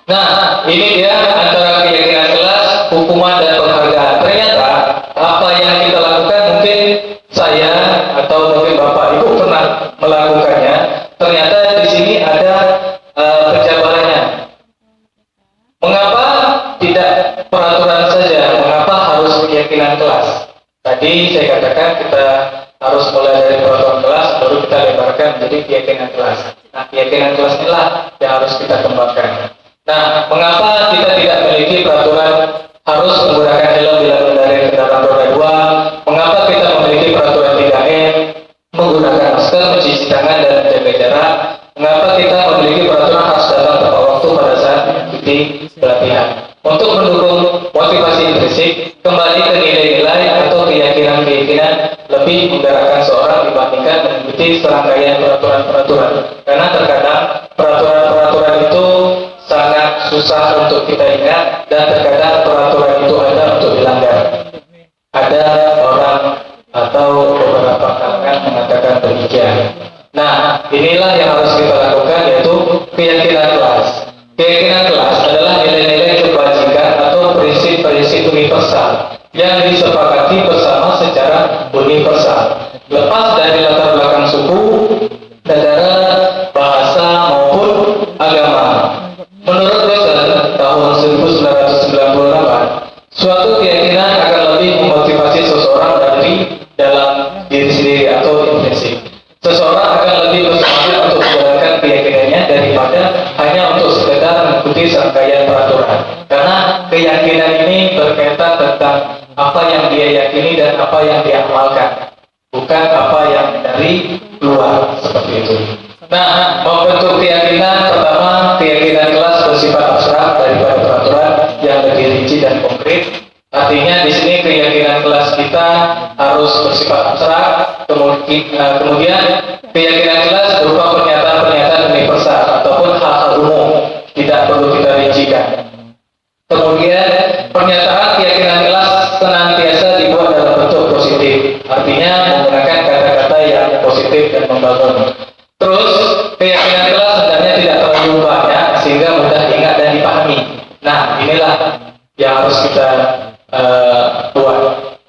Nah, ini dia antara keyakinan kelas, hukuman dan penghargaan. Ternyata apa yang kita lakukan, mungkin saya atau mungkin Bapak Ibu pernah melakukannya. Ternyata di sini ada penjabarannya. Mengapa tidak peraturan saja? Mengapa harus keyakinan kelas? Tadi saya katakan kita harus mulai dari peraturan kelas, baru kita lebarkan menjadi keyakinan kelas. Nah, keyakinan kelas inilah yang harus kita kembangkan. Nah, mengapa kita tidak memiliki peraturan harus menggunakan helm bila mengendarai kendaraan roda 2? Mengapa kita memiliki peraturan 3M, menggunakan masker, mencuci tangan, dan menjaga jarak? Mengapa kita memiliki peraturan harus datang tepat waktu pada saat mengikuti pelatihan? Untuk mendukung motivasi intrinsik, kembali ke nilai-nilai atau keyakinan-keyakinan lebih menggerakkan seorang dibandingkan mengikuti serangkaian peraturan-peraturan. Karena terkadang peraturan-peraturan itu sangat susah untuk kita ingat, dan terkadang peraturan itu ada untuk dilanggar. Ada orang atau beberapa kalangan mengatakan demikian. Nah, inilah yang harus kita lakukan, yaitu keyakinan kelas. Keyakinan kelas adalah nilai-nilai kebajikan atau prinsip-prinsip universal yang disepakati bersama secara universal, lepas dari latar belakang suku, negara, bahasa maupun agama. Menurut Russell tahun 1998, suatu keyakinan akan lebih memotivasi seseorang dari dalam diri sendiri atau intrinsik. Seseorang akan lebih bersemangat untuk menjalankan keyakinannya daripada hanya untuk sekedar mengikuti serangkaian peraturan. Karena keyakinan ini berkaitan tentang apa yang dia yakini dan apa yang dia amalkan, bukan apa itu. Nah, membentuk keyakinan, pertama keyakinan kelas bersifat abstrak daripada peraturan yang lebih rinci dan konkret. Artinya di sini keyakinan kelas kita harus bersifat abstrak. Kemudian keyakinan kelas berupa pernyataan-pernyataan universal ataupun hal-hal umum, tidak perlu kita rincikan. Kemudian pernyataan keyakinan kelas senantiasa dibuat dalam bentuk positif, artinya menggunakan kata-kata yang positif dan membangun. Terus keyakinan kelas sebenarnya tidak terlalu banyak sehingga mudah diingat dan dipahami. Nah, inilah yang harus kita buat,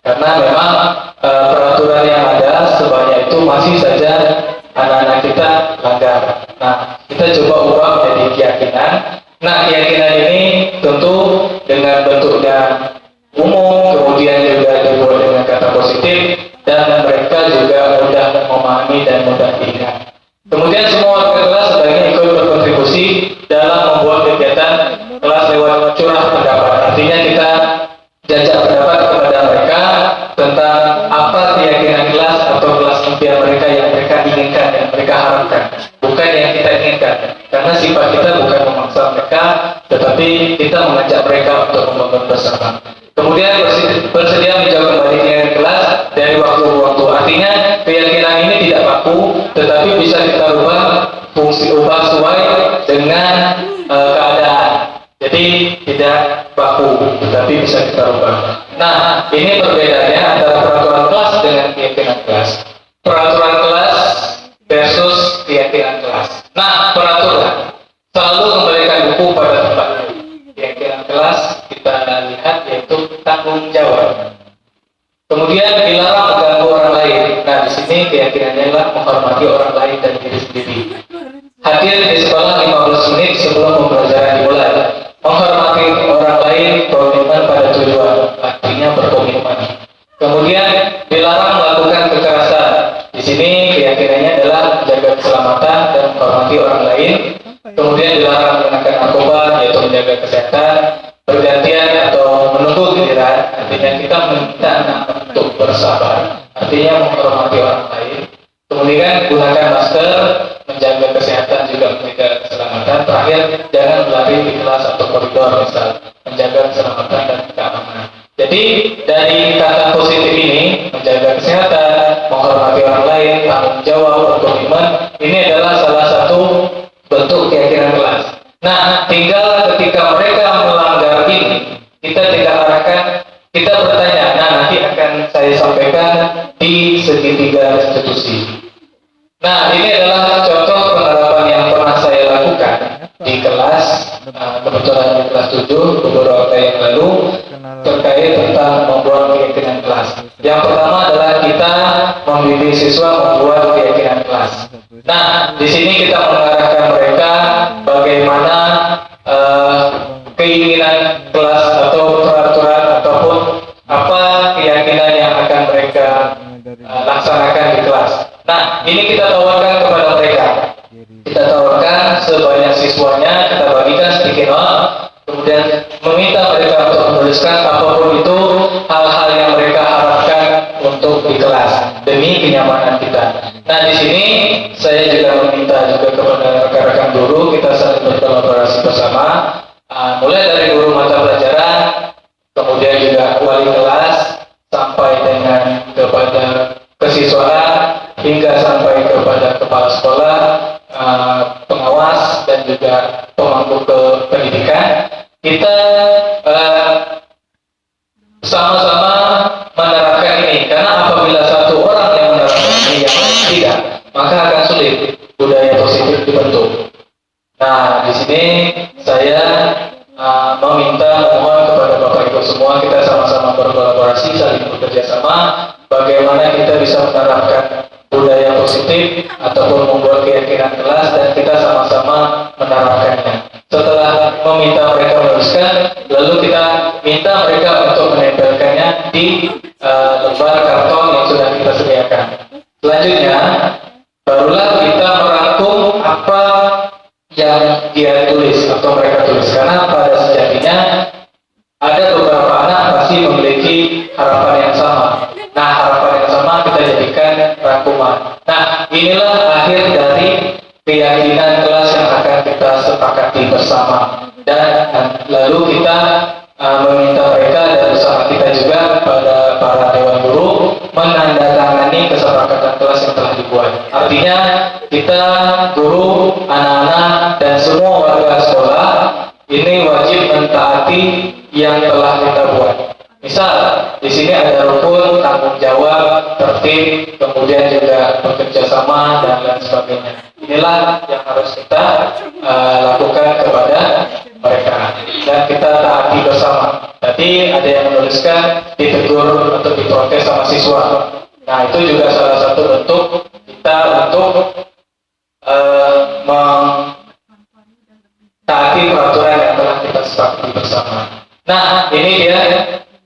karena memang peraturan yang ada sebanyak itu masih saja anak-anak kita langgar. Nah, kita coba ubah menjadi keyakinan. Nah, keyakinan ini tentu dengan bentuknya umum, kemudian juga dibuat dengan kata positif, dan mereka juga mudah memahami dan mudah diingat. Kemudian semua warga kelas sebaiknya ikut berkontribusi dalam membuat kegiatan kelas lewat curah pendapat. Artinya kita jajak pendapat kepada mereka tentang apa keyakinan kelas atau kelas impian mereka yang mereka inginkan, yang mereka harapkan, bukan yang kita inginkan. Karena sifat kita bukan memaksa mereka, tetapi kita mengajak mereka untuk membangun bersama. Kemudian bersedia menjawab kembali keyakinan kelas dari waktu ke waktu. Artinya keyakinan ini tidak baku, tetapi bisa kita ubah sesuai dengan keadaan. Jadi tidak baku, tetapi bisa kita ubah. Nah, ini perbedaannya antara peraturan kelas dengan keyakinan kelas. Peraturan kelas versus keyakinan kelas. Nah, peraturan selalu kembalikan buku pada tempatnya. Keyakinan kelas kita lihat yaitu tanggung jawab. Kemudian dilarang mengganggu orang lain. Nah, di sini keyakinannya adalah menghormati orang lain dan diri sendiri. Hadir di sekolah 15 menit sebelum pembelajaran dimulai. Menghormati orang lain, komitmen pada tujuan, artinya berkomitmen. Kemudian dilarang melakukan kekerasan. Di sini keyakinannya adalah menjaga keselamatan dan menghormati orang lain. Kemudian dilarang menggunakan narkoba, yaitu menjaga kesehatan, bergantian atau menunggu giliran. Artinya kita meminta anak untuk bersabar, artinya menghormati orang lain. Kemudian gunakan masker, menjaga kesehatan juga menjaga keselamatan. Terakhir, jangan berlari di kelas atau koridor, misal menjaga keselamatan dan keamanan. Jadi dari kata positif ini, menjaga kesehatan, menghormati orang lain, tanggung jawab, berkomitmen, ini adalah salah satu bentuk keyakinan kelas. Nah, tinggal ketika mereka melanggar ini, kita tinggal arahkan, kita bertanya. Nah, nanti akan saya sampaikan di segitiga institusi. Nah, ini adalah contoh penerapan yang pernah saya lakukan di kelas, kebetulan di kelas 7 beberapa waktu yang lalu, terkait tentang membuat keyakinan kelas. Yang pertama adalah kita membimbing siswa membuat keyakinan kelas. Nah, di sini kita mengarahkan mereka bagaimana keinginan kelas atau peraturan ataupun apa keyakinan yang akan mereka laksanakan di kelas. Nah, ini kita tawarkan kepada mereka. Kita tawarkan sebanyak siswanya, kita bagikan sedikit uang, kemudian meminta mereka untuk menuliskan apapun itu hal-hal yang mereka harapkan untuk di kelas demi kenyamanan kita. Nah, di sini saya juga meminta juga kepada rekan-rekan guru, kita saling berkolaborasi bersama, mulai dari guru mata pelajaran, kemudian juga wali kelas, sampai dengan kepada kesiswaan, hingga sampai kepada kepala sekolah, pengawas, dan juga pemangku pendidikan. Kita sama-sama menerapkan ini, karena apabila satu orang yang menerapkan ini yang lain tidak, maka akan sulit budaya positif dibentuk. Nah, di sini saya mohon kepada Bapak Ibu semua, kita sama-sama berkolaborasi, saling bekerja sama, bagaimana kita bisa menerapkan budaya positif ataupun membuat keyakinan kelas, dan kita sama-sama menerapkannya. Setelah meminta mereka menuliskan, lalu kita minta mereka untuk menempelkannya di lembar karton yang sudah kita sediakan. Selanjutnya, barulah kita merangkum apa yang dia tulis atau mereka tulis, karena pada sejatinya ada beberapa anak pasti memiliki harapan yang sama. Nah, harapan yang sama kita jadikan rangkuman. Nah, inilah akhir dari keyakinan kelas yang akan kita sepakati bersama. Dan lalu kita meminta mereka dan bersama kita juga pada para dewan guru menandatangani kesepakatan kelas yang telah dibuat. Artinya kita guru, anak-anak dan semua warga sekolah ini wajib mentaati yang telah kita buat. Misal di sini ada rukun, tanggung jawab, tertib, kemudian juga bekerja sama dan lain sebagainya. Inilah yang harus kita lakukan kepada mereka dan kita taati bersama. Tadi ada yang menuliskan ditegur atau diprotes sama siswa. Nah itu juga salah satu bentuk kita untuk mentaati peraturan yang telah kita sepakati bersama. Nah ini dia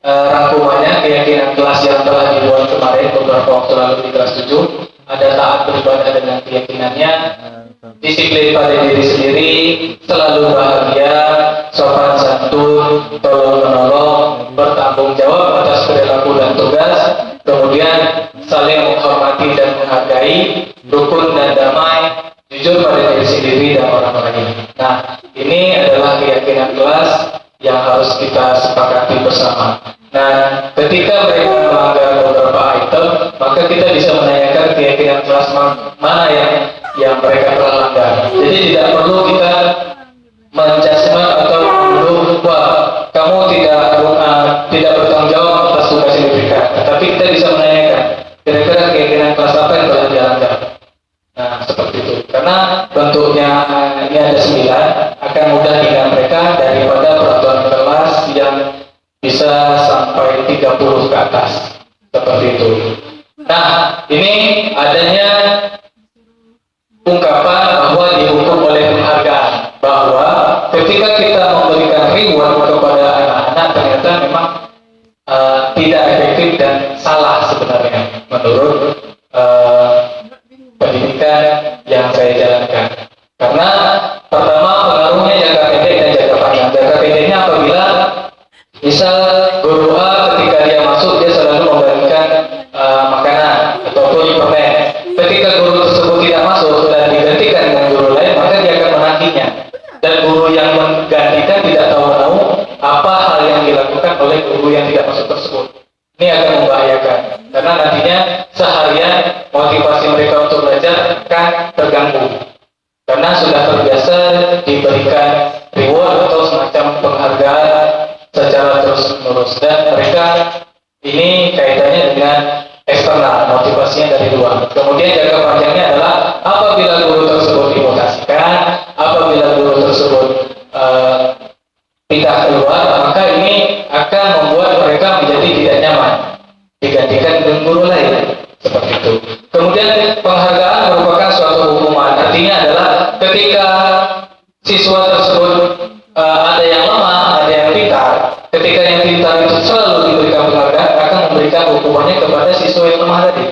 rangkumannya keyakinan kelas yang telah dibuat kemarin beberapa waktu lalu di kelas 7. Ada taat beribadah dengan keyakinannya, disiplin pada diri sendiri, selalu bahagia, sopan santun, tolong menolong, bertanggung jawab atas perilaku dan tugas, kemudian saling menghormati dan menghargai, rukun dan damai, jujur pada diri sendiri dan orang lain. Nah, ini adalah keyakinan kelas yang harus kita sepakati bersama. Nah, ketika mereka melanggar beberapa item, maka kita bisa menanyakan keyakinan kelas mana yang mereka telah langgar. Jadi tidak perlu kita menjudgment atau menuduh, wah kamu tidak bertanggung jawab atas tugas yang diberikan. Tetapi kita bisa menanyakan kira-kira keyakinan kelas apa yang telah dilanggar. Nah, seperti itu. Karena bentuknya ini ada 9, akan mudah diingat mereka daripada peraturan kelas yang bisa sampai 30 ke atas. Seperti itu. Nah, ini adanya ungkapan bahwa dihukum oleh penghargaan, bahwa ketika kita memberikan reward kepada anak-anak ternyata memang tidak efektif dan salah sebenarnya menurut pendidikan yang saya jalankan. Karena pertama pengaruhnya jangka pendek dan jangka panjang. Jangka pendeknya apabila misal guru A ketika dia masuk dia selalu membagikan makanan ataupun permen. Ketika guru tersebut tidak masuk dan digantikan dengan guru lain, maka dia akan menantinya. Dan guru yang menggantikan tidak tahu apa hal yang dilakukan oleh guru yang tidak masuk tersebut. Ini akan membahayakan karena nantinya seharian motivasi mereka untuk belajar akan terganggu karena sudah terbiasa diberikan reward atau semacam penghargaan secara terus-menerus, dan mereka ini kaitannya dengan eksternal, motivasinya dari luar. Kemudian jangka panjangnya adalah apabila guru tersebut dimutasikan, apabila guru tersebut pindah keluar, maka ini akan membuat mereka menjadi tidak nyaman digantikan dengan guru lain, seperti itu. Kemudian penghargaan merupakan suatu hukuman, artinya adalah ketika siswa tersebut ada yang lemah, ada yang pintar, ketika yang pintar itu selalu diberikan penghargaan, akan memberikan hukumannya kepada siswa yang lemah tadi.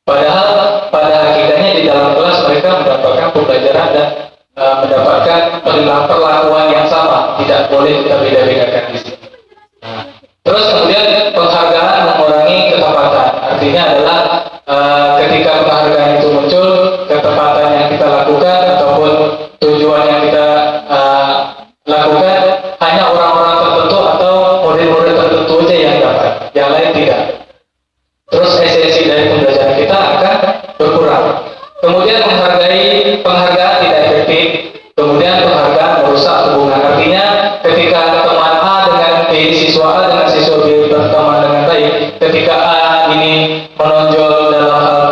Padahal pada hakikatnya di dalam kelas mereka mendapatkan pembelajaran dan mendapatkan perlakuan yang sama, tidak boleh kita beda-bedakan di sini. Nah, terus kemudian penghargaan mengurangi ketepatan, artinya adalah ketika penghargaan itu muncul, ketepatan yang kita lakukan ataupun tujuan yang kita lakukan hanya orang-orang tertentu atau murid-murid tertentu saja yang dapat, yang lain tidak. Terus esensi dari pembelajaran kita akan berkurang. Kemudian penghargaan tidak efektif. Kemudian penghargaan merusak hubungan. Artinya ketika teman A dengan B, siswa A dengan siswa B berteman dengan baik, ketika A ini menonjol dalam hal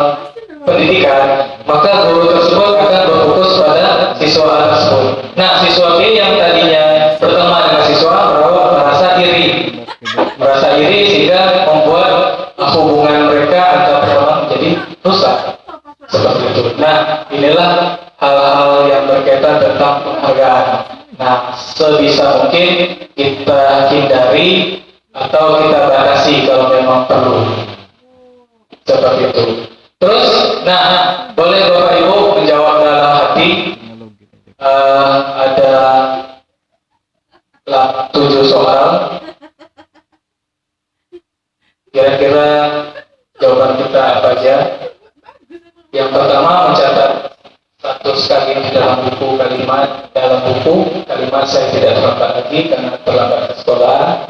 pendidikan, maka guru tersebut akan berfokus pada siswa A tersebut. Nah, siswa B yang tadinya berteman dengan siswa A merasa iri sehingga membuat hubungan mereka antar teman menjadi rusak. Seperti itu. Nah, inilah hal-hal yang berkaitan tentang penghargaan. Nah, sebisa mungkin kita hindari atau kita batasi kalau memang perlu. Seperti itu. Terus, nah, boleh Bapak Ibu menjawab dalam hati. Ada 7 soal. Kira-kira jawaban kita apa aja? Yang Yang pertama mencatat satu sekali di dalam buku kalimat saya tidak terlambat lagi karena terlambat ke sekolah.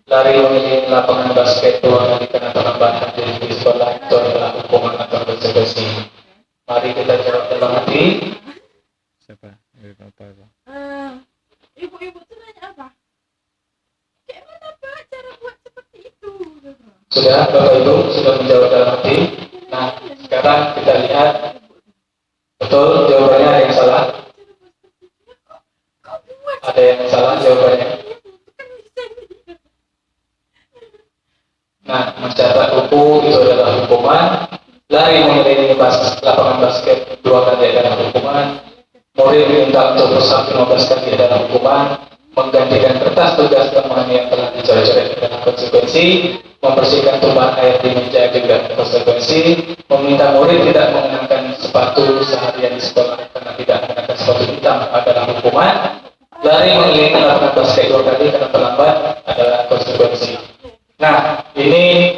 Lari mengelilingi lapangan basket 2 kali karena terlambat hadir di sekolah, itu adalah hukuman atau konsekuensi. Mari kita jawab dalam hati. Siapa? Apa? Ibu-ibu tuh nanya apa? Kayak mana Pak cara buat seperti itu? Sudah, Bapak Ibu sudah menjawab dalam hati. Nah, sekarang kita lihat betul jawabannya ada yang salah. Ada yang salah jawabannya. Nah, mencatat buku itu adalah hukuman. Lari mengelilingi lapangan basket 2 kali adalah hukuman. Murid diminta untuk berusaha 15 kali adalah hukuman. Menggantikan kertas tugas teman yang telah dicoret-coret adalah konsekuensi. Membersihkan tumpahan air di meja juga konsekuensi. Meminta murid tidak mengenakan sepatu seharian di sekolah karena tidak mengenakan sepatu hitam adalah hukuman. Lari mengelilingi lapangan basket 2 kali karena terlambat adalah konsekuensi. Nah, ini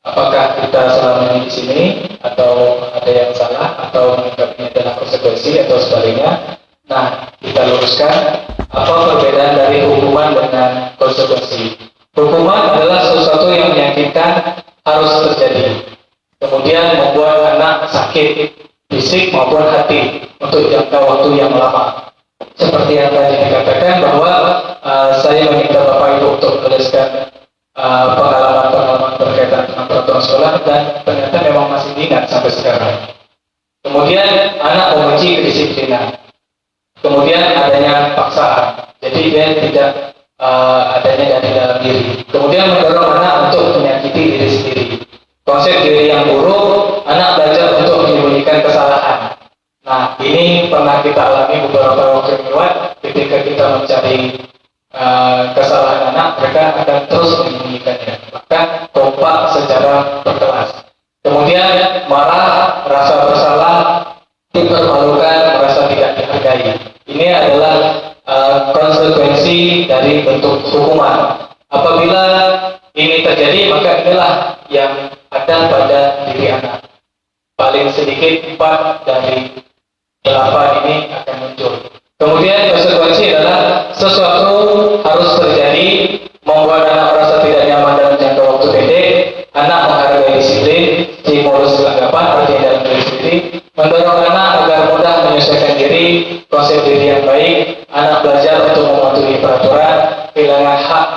apakah kita selama ini di sini atau ada yang salah atau menganggapnya adalah konsekuensi atau sebaliknya? Nah, kita luruskan apa perbedaan dari hukuman dengan konsekuensi. Hukuman adalah sesuatu yang menyakitkan harus terjadi, kemudian membuat anak sakit fisik maupun hati untuk jangka waktu yang lama. Seperti yang tadi dikatakan bahwa saya meminta Bapak Ibu untuk menuliskan pengalaman-pengalaman berkaitan dengan peraturan sekolah dan ternyata memang masih diingat sampai sekarang. Kemudian anak membenci kedisiplinan. Kemudian adanya paksaan. Jadi dia tidak adanya dari dalam diri. Kemudian mendorong anak untuk menyakiti diri sendiri. Konsep diri yang buruk, anak belajar untuk menyembunyikan kesalahan. Nah, ini pernah kita alami beberapa waktu yang lewat. Ketika kita mencari kesalahan anak, mereka akan terus menyembunyikannya, bahkan kompak secara berkelas. Kemudian marah, rasa bersalah, dipermalukan, merasa tidak dihargai. Ini adalah konsekuensi dari bentuk hukuman. Apabila ini terjadi, maka inilah yang ada pada diri anak. Paling sedikit 4 dari 8 ini akan muncul. Kemudian konsekuensi adalah sesuatu harus terjadi, membuat anak merasa tidak nyaman dalam jangka waktu pendek. Anak menghargai disiplin, stimulus kelagapan, artinya dalam diri sendiri, mendorong anak agar mudah menyesuaikan diri, konsep diri yang baik. Anak belajar untuk mematuhi peraturan, kehilangan hak,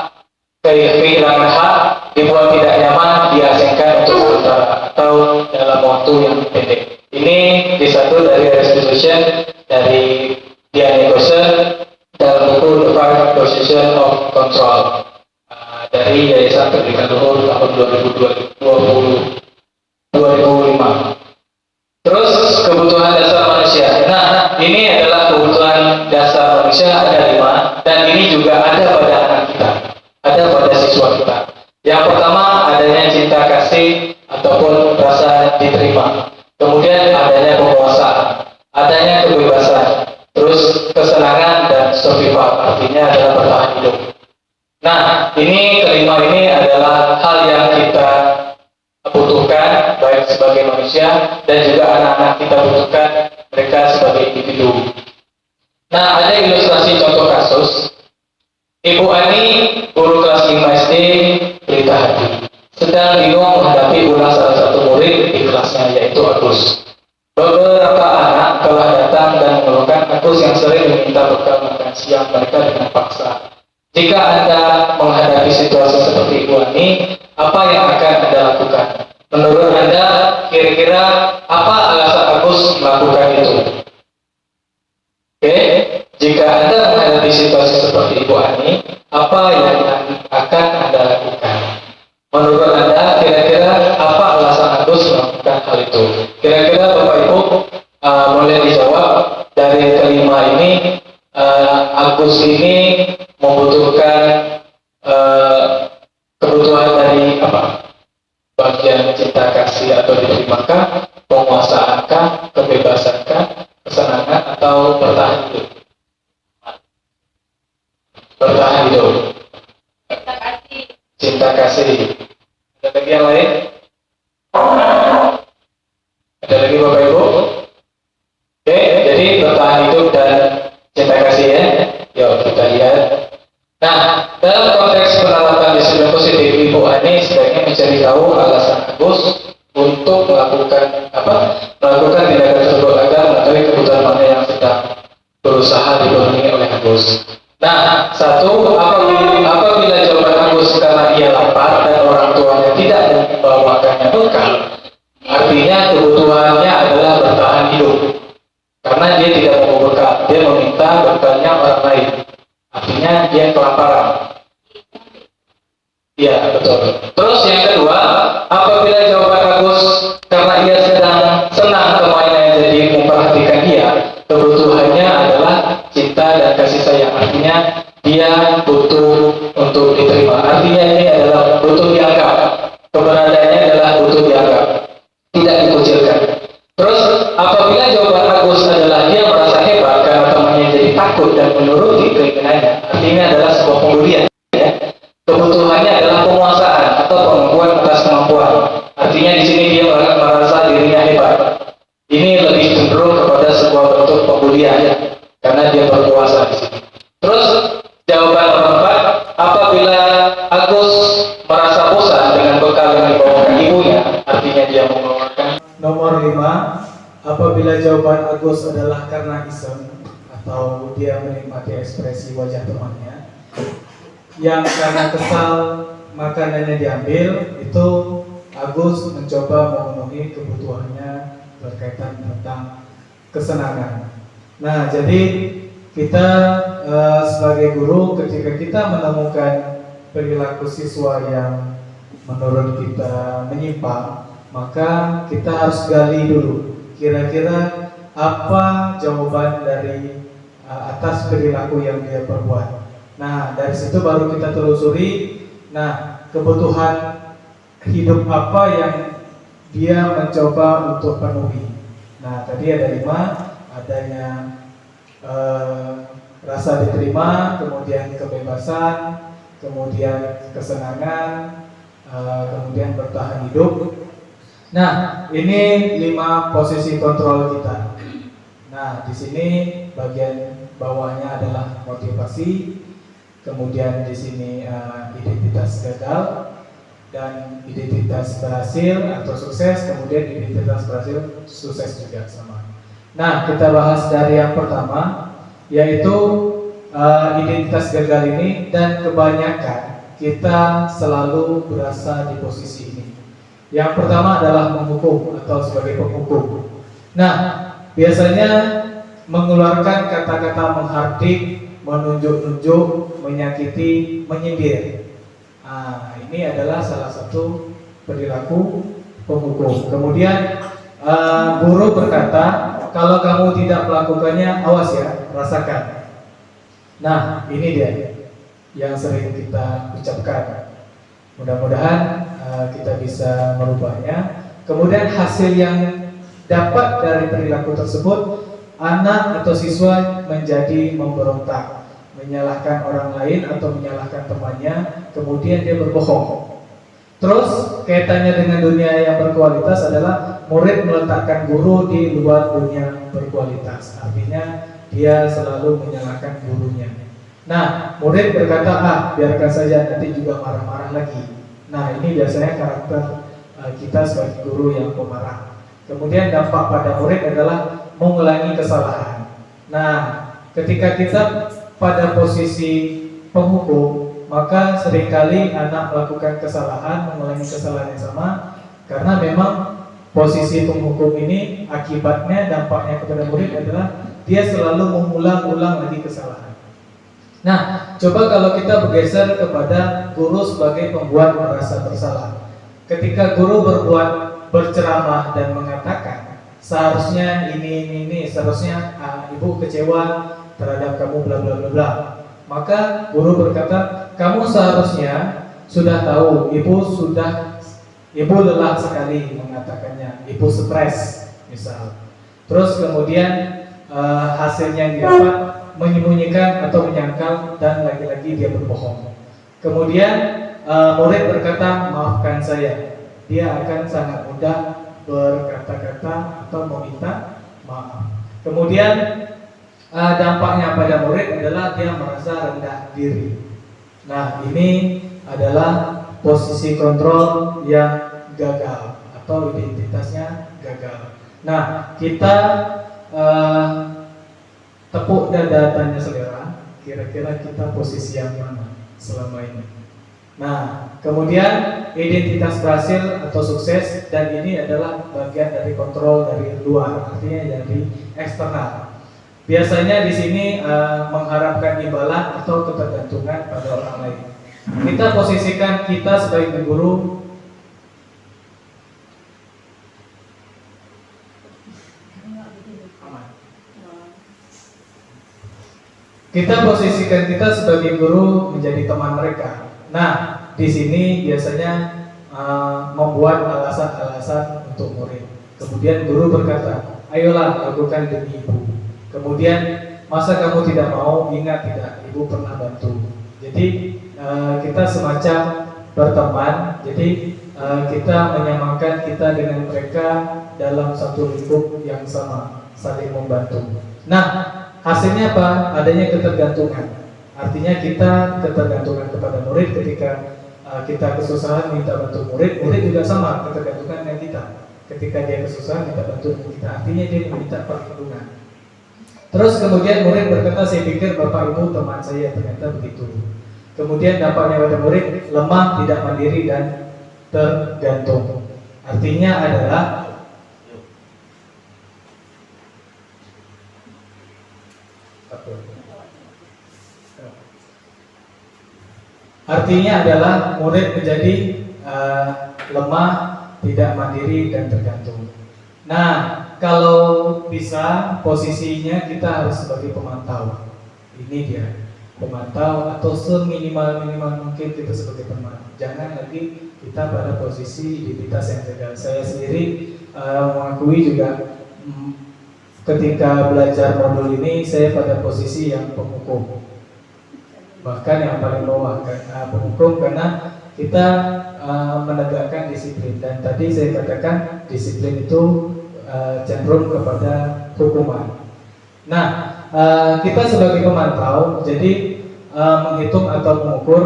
dibuat tidak nyaman, diasingkan untuk sementara atau dalam waktu yang pendek. Ini disatu dari restitution dari Diane Gosser dalam buku The 5 Position of Control dari Yayasan Pendidikan Luhur tahun 2005. Terus kebutuhan dasar manusia. Nah, ini adalah kebutuhan dasar manusia, ada 5, dan ini juga ada pada anak kita, ada pada siswa kita. Yang pertama adanya cinta kasih ataupun rasa diterima. Kemudian adanya penguasaan, adanya kebebasan, terus kesenangan dan survival, artinya adalah bertahan hidup. Nah, ini kelima ini adalah hal yang kita butuhkan baik sebagai manusia dan juga anak-anak kita butuhkan mereka sebagai individu. Nah, ada ilustrasi contoh kasus. Ibu Ani, guru kelas 5 SD, berita hati, sedang bingung menghadapi ulah salah satu murid di kelasnya, yaitu Agus. Beberapa anak telah datang dan mengeluhkan Agus yang sering meminta bekal makan siang mereka dengan paksa. Jika Anda menghadapi situasi seperti Ibu Ani, apa yang akan Anda lakukan? Menurut Anda, kira-kira apa alasan Agus melakukan itu? Oke, jika Anda menghadapi situasi seperti Ibu Ani, apa yang akan Anda lakukan? Menurut Anda, kira-kira apa alasan Agus melakukan hal itu? Kira-kira Bapak Ibu boleh dijawab dari kelima ini. Agus ini membutuhkan kebutuhan dari apa? Bagian cinta kasih atau diterimakah, penguasaankah, kebebasankah, kesenangan atau bertahan hidup? Bertahan hidup. Cinta kasih. Ada lagi yang lain? untuk melakukan tindakan tersebut agar mengetahui kebutuhan mana yang sedang berusaha dipenuhi oleh Agus. Nah, satu, apabila jawaban Agus karena ia lapar dan orang tuanya tidak membawakannya bekal, artinya kebutuhannya adalah bertahan hidup. Karena dia tidak mau bekal, dia meminta bekalnya orang lain. Artinya dia kelaparan. Iya, betul. Terus yang kedua, apabila jawaban Agus karena ia sedang senang temannya jadi memperhatikan dia, kebutuhannya adalah cinta dan kasih sayang. Artinya dia butuh untuk diterima. Artinya ini adalah butuh dianggap. Keberadaannya adalah butuh dianggap, tidak dikucilkan. Terus apabila jawaban Agus adalah dia merasa hebat karena temannya jadi takut dan menuruti keinginannya, artinya adalah sebuah pembulian. Ya. Kebutuhannya adalah penguasaan atau pengakuan atas kemampuan. Artinya di sini dia merasa dirinya hebat. Ini lebih cenderung kepada sebuah bentuk pembulian ya, karena dia berkuasa di sini. Terus jawaban keempat, apabila Agus merasa bosan dengan bekal yang dibawakan ibunya, artinya dia membawakan. Nomor 5, apabila jawaban Agus adalah karena iseng atau dia menikmati ekspresi wajah temannya yang karena kesal makanannya diambil, itu Agus mencoba memenuhi kebutuhannya berkaitan tentang kesenangan. Nah, jadi kita sebagai guru, ketika kita menemukan perilaku siswa yang menurut kita menyimpang, maka kita harus gali dulu kira-kira apa jawaban dari atas perilaku yang dia perbuat. Nah, dari situ baru kita telusuri, nah, kebutuhan hidup apa yang dia mencoba untuk penuhi. Nah, tadi ada 5, adanya rasa diterima, kemudian kebebasan, kemudian kesenangan, kemudian bertahan hidup. Nah, ini 5 posisi kontrol kita. Nah, di sini bagian bawahnya adalah motivasi, kemudian di sini identitas gagal dan identitas berhasil atau sukses, kemudian identitas berhasil sukses juga sama. Nah, kita bahas dari yang pertama, yaitu identitas gagal ini, dan kebanyakan kita selalu berasa di posisi ini. Yang pertama adalah menghukum atau sebagai penghukum. Nah, biasanya mengeluarkan kata-kata menghardik, menunjuk-nunjuk, menyakiti, menyindir. Nah, ini adalah salah satu perilaku penghukum. Kemudian guru berkata, kalau kamu tidak melakukannya, awas ya, rasakan. Nah, ini dia yang sering kita ucapkan. Mudah-mudahan kita bisa merubahnya. Kemudian hasil yang dapat dari perilaku tersebut, anak atau siswa menjadi memberontak, menyalahkan orang lain atau menyalahkan temannya, kemudian dia berbohong. Terus kaitannya dengan dunia yang berkualitas adalah murid meletakkan guru di luar dunia berkualitas. Artinya dia selalu menyalahkan gurunya. Nah, murid berkata, biarkan saja, nanti juga marah-marah lagi. Nah, ini biasanya karakter kita sebagai guru yang pemarah. Kemudian dampak pada murid adalah mengulangi kesalahan. Nah, ketika kita pada posisi penghukum, maka seringkali anak melakukan kesalahan, mengulangi kesalahan yang sama, karena memang posisi penghukum ini akibatnya, dampaknya kepada murid adalah dia selalu mengulang-ulang lagi kesalahan. Nah, coba kalau kita bergeser kepada guru sebagai pembuat merasa bersalah. Ketika guru berceramah dan mengatakan, seharusnya ini, seharusnya ibu kecewa terhadap kamu bla bla bla bla. Maka guru berkata, kamu seharusnya sudah tahu, ibu lelah sekali mengatakannya, ibu stres misal. Terus kemudian hasilnya yang didapat menyembunyikan atau menyangkal, dan lagi-lagi dia berbohong. Kemudian murid berkata, maafkan saya. Dia akan sangat mudah berkata-kata atau meminta maaf. Kemudian dampaknya pada murid adalah dia merasa rendah diri. Nah, ini adalah posisi kontrol yang gagal atau identitasnya gagal. Nah, kita tepuk dada tanya selera, kira-kira kita posisi yang mana selama ini. Nah, kemudian identitas berhasil atau sukses, dan ini adalah bagian dari kontrol dari luar, artinya dari eksternal. Biasanya di sini mengharapkan imbalan atau ketergantungan pada orang lain. Kita posisikan kita sebagai guru Kita posisikan kita sebagai guru menjadi teman mereka. Nah, di sini biasanya membuat alasan-alasan untuk murid. Kemudian guru berkata, ayolah lakukan demi ibu. Kemudian, masa kamu tidak mau? Ingat tidak, ibu pernah bantu. Jadi kita semacam berteman. Jadi kita menyamakan kita dengan mereka dalam satu lingkup yang sama, saling membantu. Nah, hasilnya apa? Adanya ketergantungan. Artinya kita ketergantungan kepada murid. Ketika kita kesusahan minta bantu murid, murid juga sama ketergantungan dengan kita. Ketika dia kesusahan minta bantu kita, artinya dia meminta perlindungan. Terus kemudian murid berkata, saya pikir bapak ibu teman saya, ternyata begitu. Kemudian dampaknya pada murid, lemah, tidak mandiri dan tergantung. Artinya adalah murid menjadi lemah, tidak mandiri dan tergantung. Nah, kalau bisa posisinya kita harus sebagai pemantau. Ini dia, pemantau atau seminimal-minimal mungkin kita sebagai teman. Jangan lagi kita pada posisi identitas yang gagal. Saya sendiri mengakui juga ketika belajar modul ini saya pada posisi yang penghukum. Bahkan yang paling bawah penghukum, karena kita menegakkan disiplin. Dan tadi saya katakan disiplin itu cenderung kepada hukuman. Nah, kita sebagai pemantau jadi menghitung atau mengukur.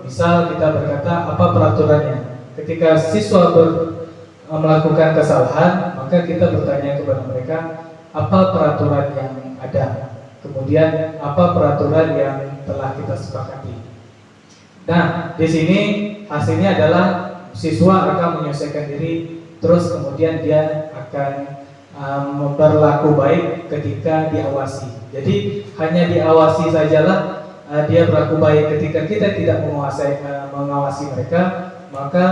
Misal kita berkata apa peraturannya. Ketika siswa melakukan kesalahan, maka kita bertanya kepada mereka apa peraturan yang ada. Kemudian apa peraturan yang telah kita sepakati. Nah, di sini hasilnya adalah siswa akan menyelesaikan diri, terus kemudian dia akan berlaku baik ketika diawasi. Jadi hanya diawasi sajalah dia berlaku baik. Ketika kita tidak mengawasi mereka, maka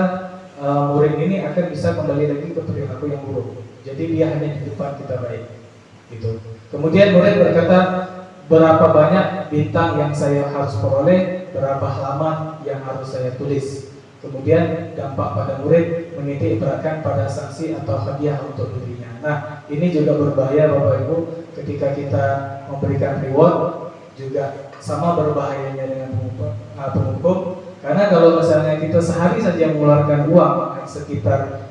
murid ini akan bisa kembali lagi ke perilaku yang buruk. Jadi dia hanya di depan kita baik. Gitu. Kemudian murid berkata, berapa banyak bintang yang saya harus peroleh, berapa halaman yang harus saya tulis. Kemudian dampak pada murid menitik beratkan pada sanksi atau hadiah untuk dirinya. Nah, ini juga berbahaya Bapak Ibu. Ketika kita memberikan reward, juga sama berbahayanya dengan penghukum. Karena kalau misalnya kita sehari saja mengeluarkan uang sekitar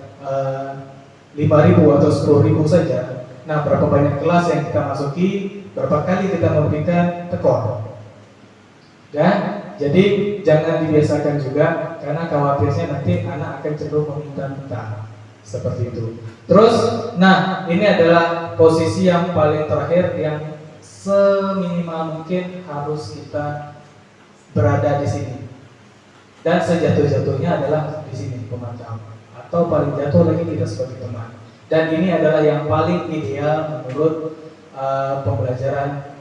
5.000 atau 10.000 saja, nah berapa banyak kelas yang kita masuki, berapa kali kita memberikan tekor. Dan jadi jangan dibiasakan juga, karena khawatirnya nanti anak akan cenderung meminta-minta seperti itu. Terus, nah ini adalah posisi yang paling terakhir yang seminimal mungkin harus kita berada di sini. Dan sejatuh-jatuhnya adalah di sini pemantau, atau paling jatuh lagi kita sebagai teman. Dan ini adalah yang paling ideal menurut pembelajaran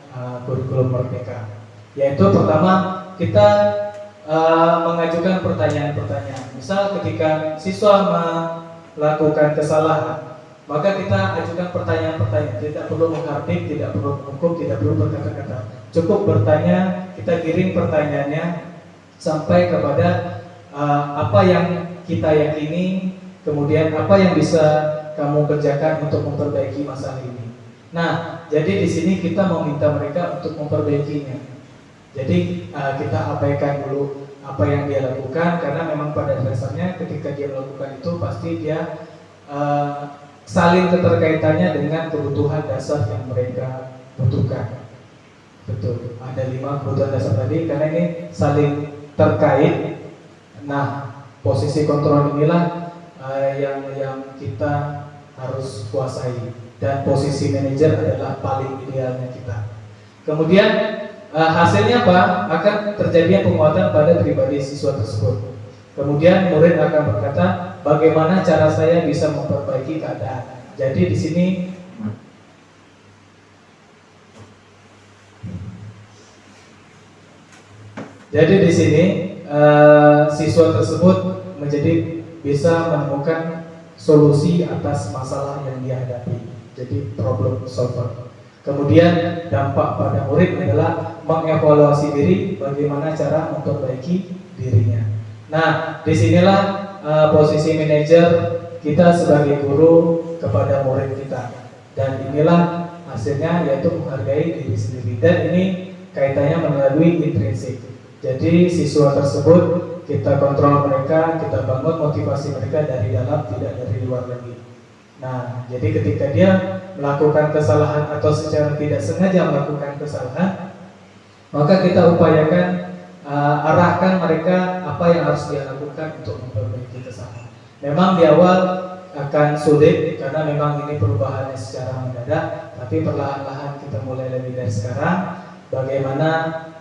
kurikulum Merdeka. Yaitu pertama, kita mengajukan pertanyaan-pertanyaan. Misal ketika siswa melakukan kesalahan, maka kita ajukan pertanyaan-pertanyaan. Tidak perlu menghardik, tidak perlu menghukum, tidak perlu berkata-kata. Cukup bertanya, kita giring pertanyaannya sampai kepada apa yang kita yakini, kemudian apa yang bisa kamu kerjakan untuk memperbaiki masalah ini. Nah, jadi di sini kita meminta mereka untuk memperbaikinya. Jadi kita abaikan dulu apa yang dia lakukan, karena memang pada dasarnya ketika dia melakukan itu pasti dia saling keterkaitannya dengan kebutuhan dasar yang mereka butuhkan. Betul, ada 5 kebutuhan dasar tadi, karena ini saling terkait. Nah, posisi kontrol inilah yang kita harus kuasai, dan posisi manajer adalah paling idealnya kita. Kemudian hasilnya apa? Akan terjadi penguatan pada pribadi siswa tersebut. Kemudian murid akan berkata, bagaimana cara saya bisa memperbaiki keadaan. Jadi di sini siswa tersebut menjadi bisa menemukan solusi atas masalah yang dihadapi. Jadi problem solver. Kemudian dampak pada murid adalah mengevaluasi diri, bagaimana cara memperbaiki dirinya. Nah, disinilah posisi manajer kita sebagai guru kepada murid kita, dan inilah hasilnya, yaitu menghargai diri sendiri. Dan ini kaitannya melalui intrinsik. Jadi siswa tersebut kita kontrol mereka, kita bangun motivasi mereka dari dalam, tidak dari luar lagi. Nah, jadi ketika dia melakukan kesalahan atau secara tidak sengaja melakukan kesalahan, maka kita upayakan arahkan mereka apa yang harus dia lakukan untuk memperbaiki kesalahan. Memang di awal akan sulit karena memang ini perubahannya secara mendadak, tapi perlahan-lahan kita mulai lebih dari sekarang. Bagaimana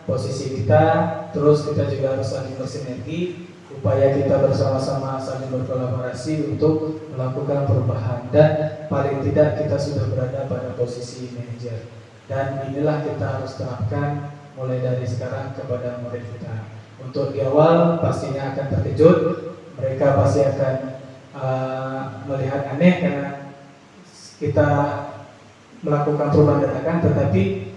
posisi kita, terus kita juga harus saling bersinergi, upaya kita bersama-sama saling berkolaborasi untuk melakukan perubahan, dan paling tidak kita sudah berada pada posisi manajer, dan inilah kita harus terapkan mulai dari sekarang kepada murid kita. Untuk di awal pastinya akan terkejut, mereka pasti akan melihat aneh karena kita melakukan perubahan dadakan, tetapi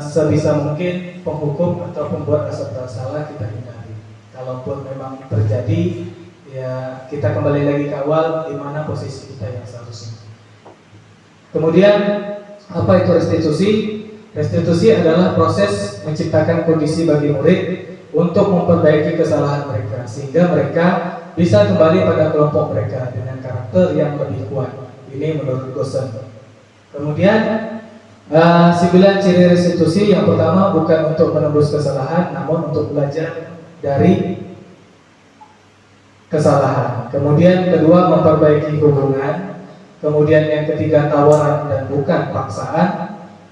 sebisa mungkin penghukum atau pembuat rasa bersalah kita hindari. Kalaupun memang terjadi, ya kita kembali lagi ke awal di mana posisi kita yang seharusnya. Kemudian apa itu restitusi? Restitusi adalah proses menciptakan kondisi bagi murid untuk memperbaiki kesalahan mereka, sehingga mereka bisa kembali pada kelompok mereka dengan karakter yang lebih kuat. Ini menurut Gosen. Kemudian 9 ciri restitusi. Yang pertama, bukan untuk menembus kesalahan, namun untuk belajar dari kesalahan. Kemudian kedua, memperbaiki hubungan. Kemudian yang ketiga, tawaran dan bukan paksaan.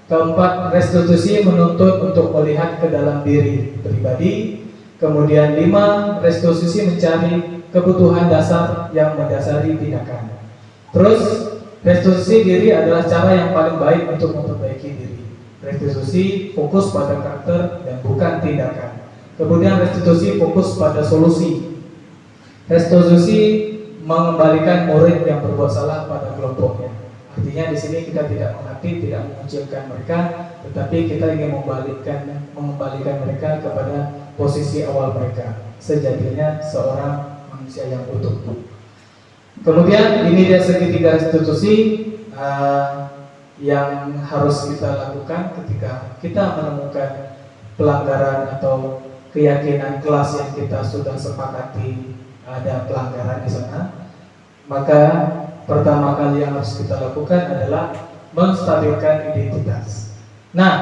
Keempat, restitusi menuntut untuk melihat ke dalam diri pribadi. Kemudian 5, restitusi mencari kebutuhan dasar yang mendasari tindakan. Terus restitusi diri adalah cara yang paling baik untuk memperbaiki diri. Restitusi fokus pada karakter dan bukan tindakan. Kemudian restitusi fokus pada solusi. Restitusi mengembalikan murid yang berbuat salah pada kelompoknya. Artinya di sini kita tidak menghakimi, tidak mengucilkan mereka, tetapi kita ingin mengembalikan mereka kepada posisi awal mereka, sejatinya seorang manusia yang utuh. Kemudian ini dia segitiga restitusi yang harus kita lakukan ketika kita menemukan pelanggaran atau keyakinan kelas yang kita sudah sepakati ada pelanggaran di sana. Maka pertama kali yang harus kita lakukan adalah menstabilkan identitas. Nah,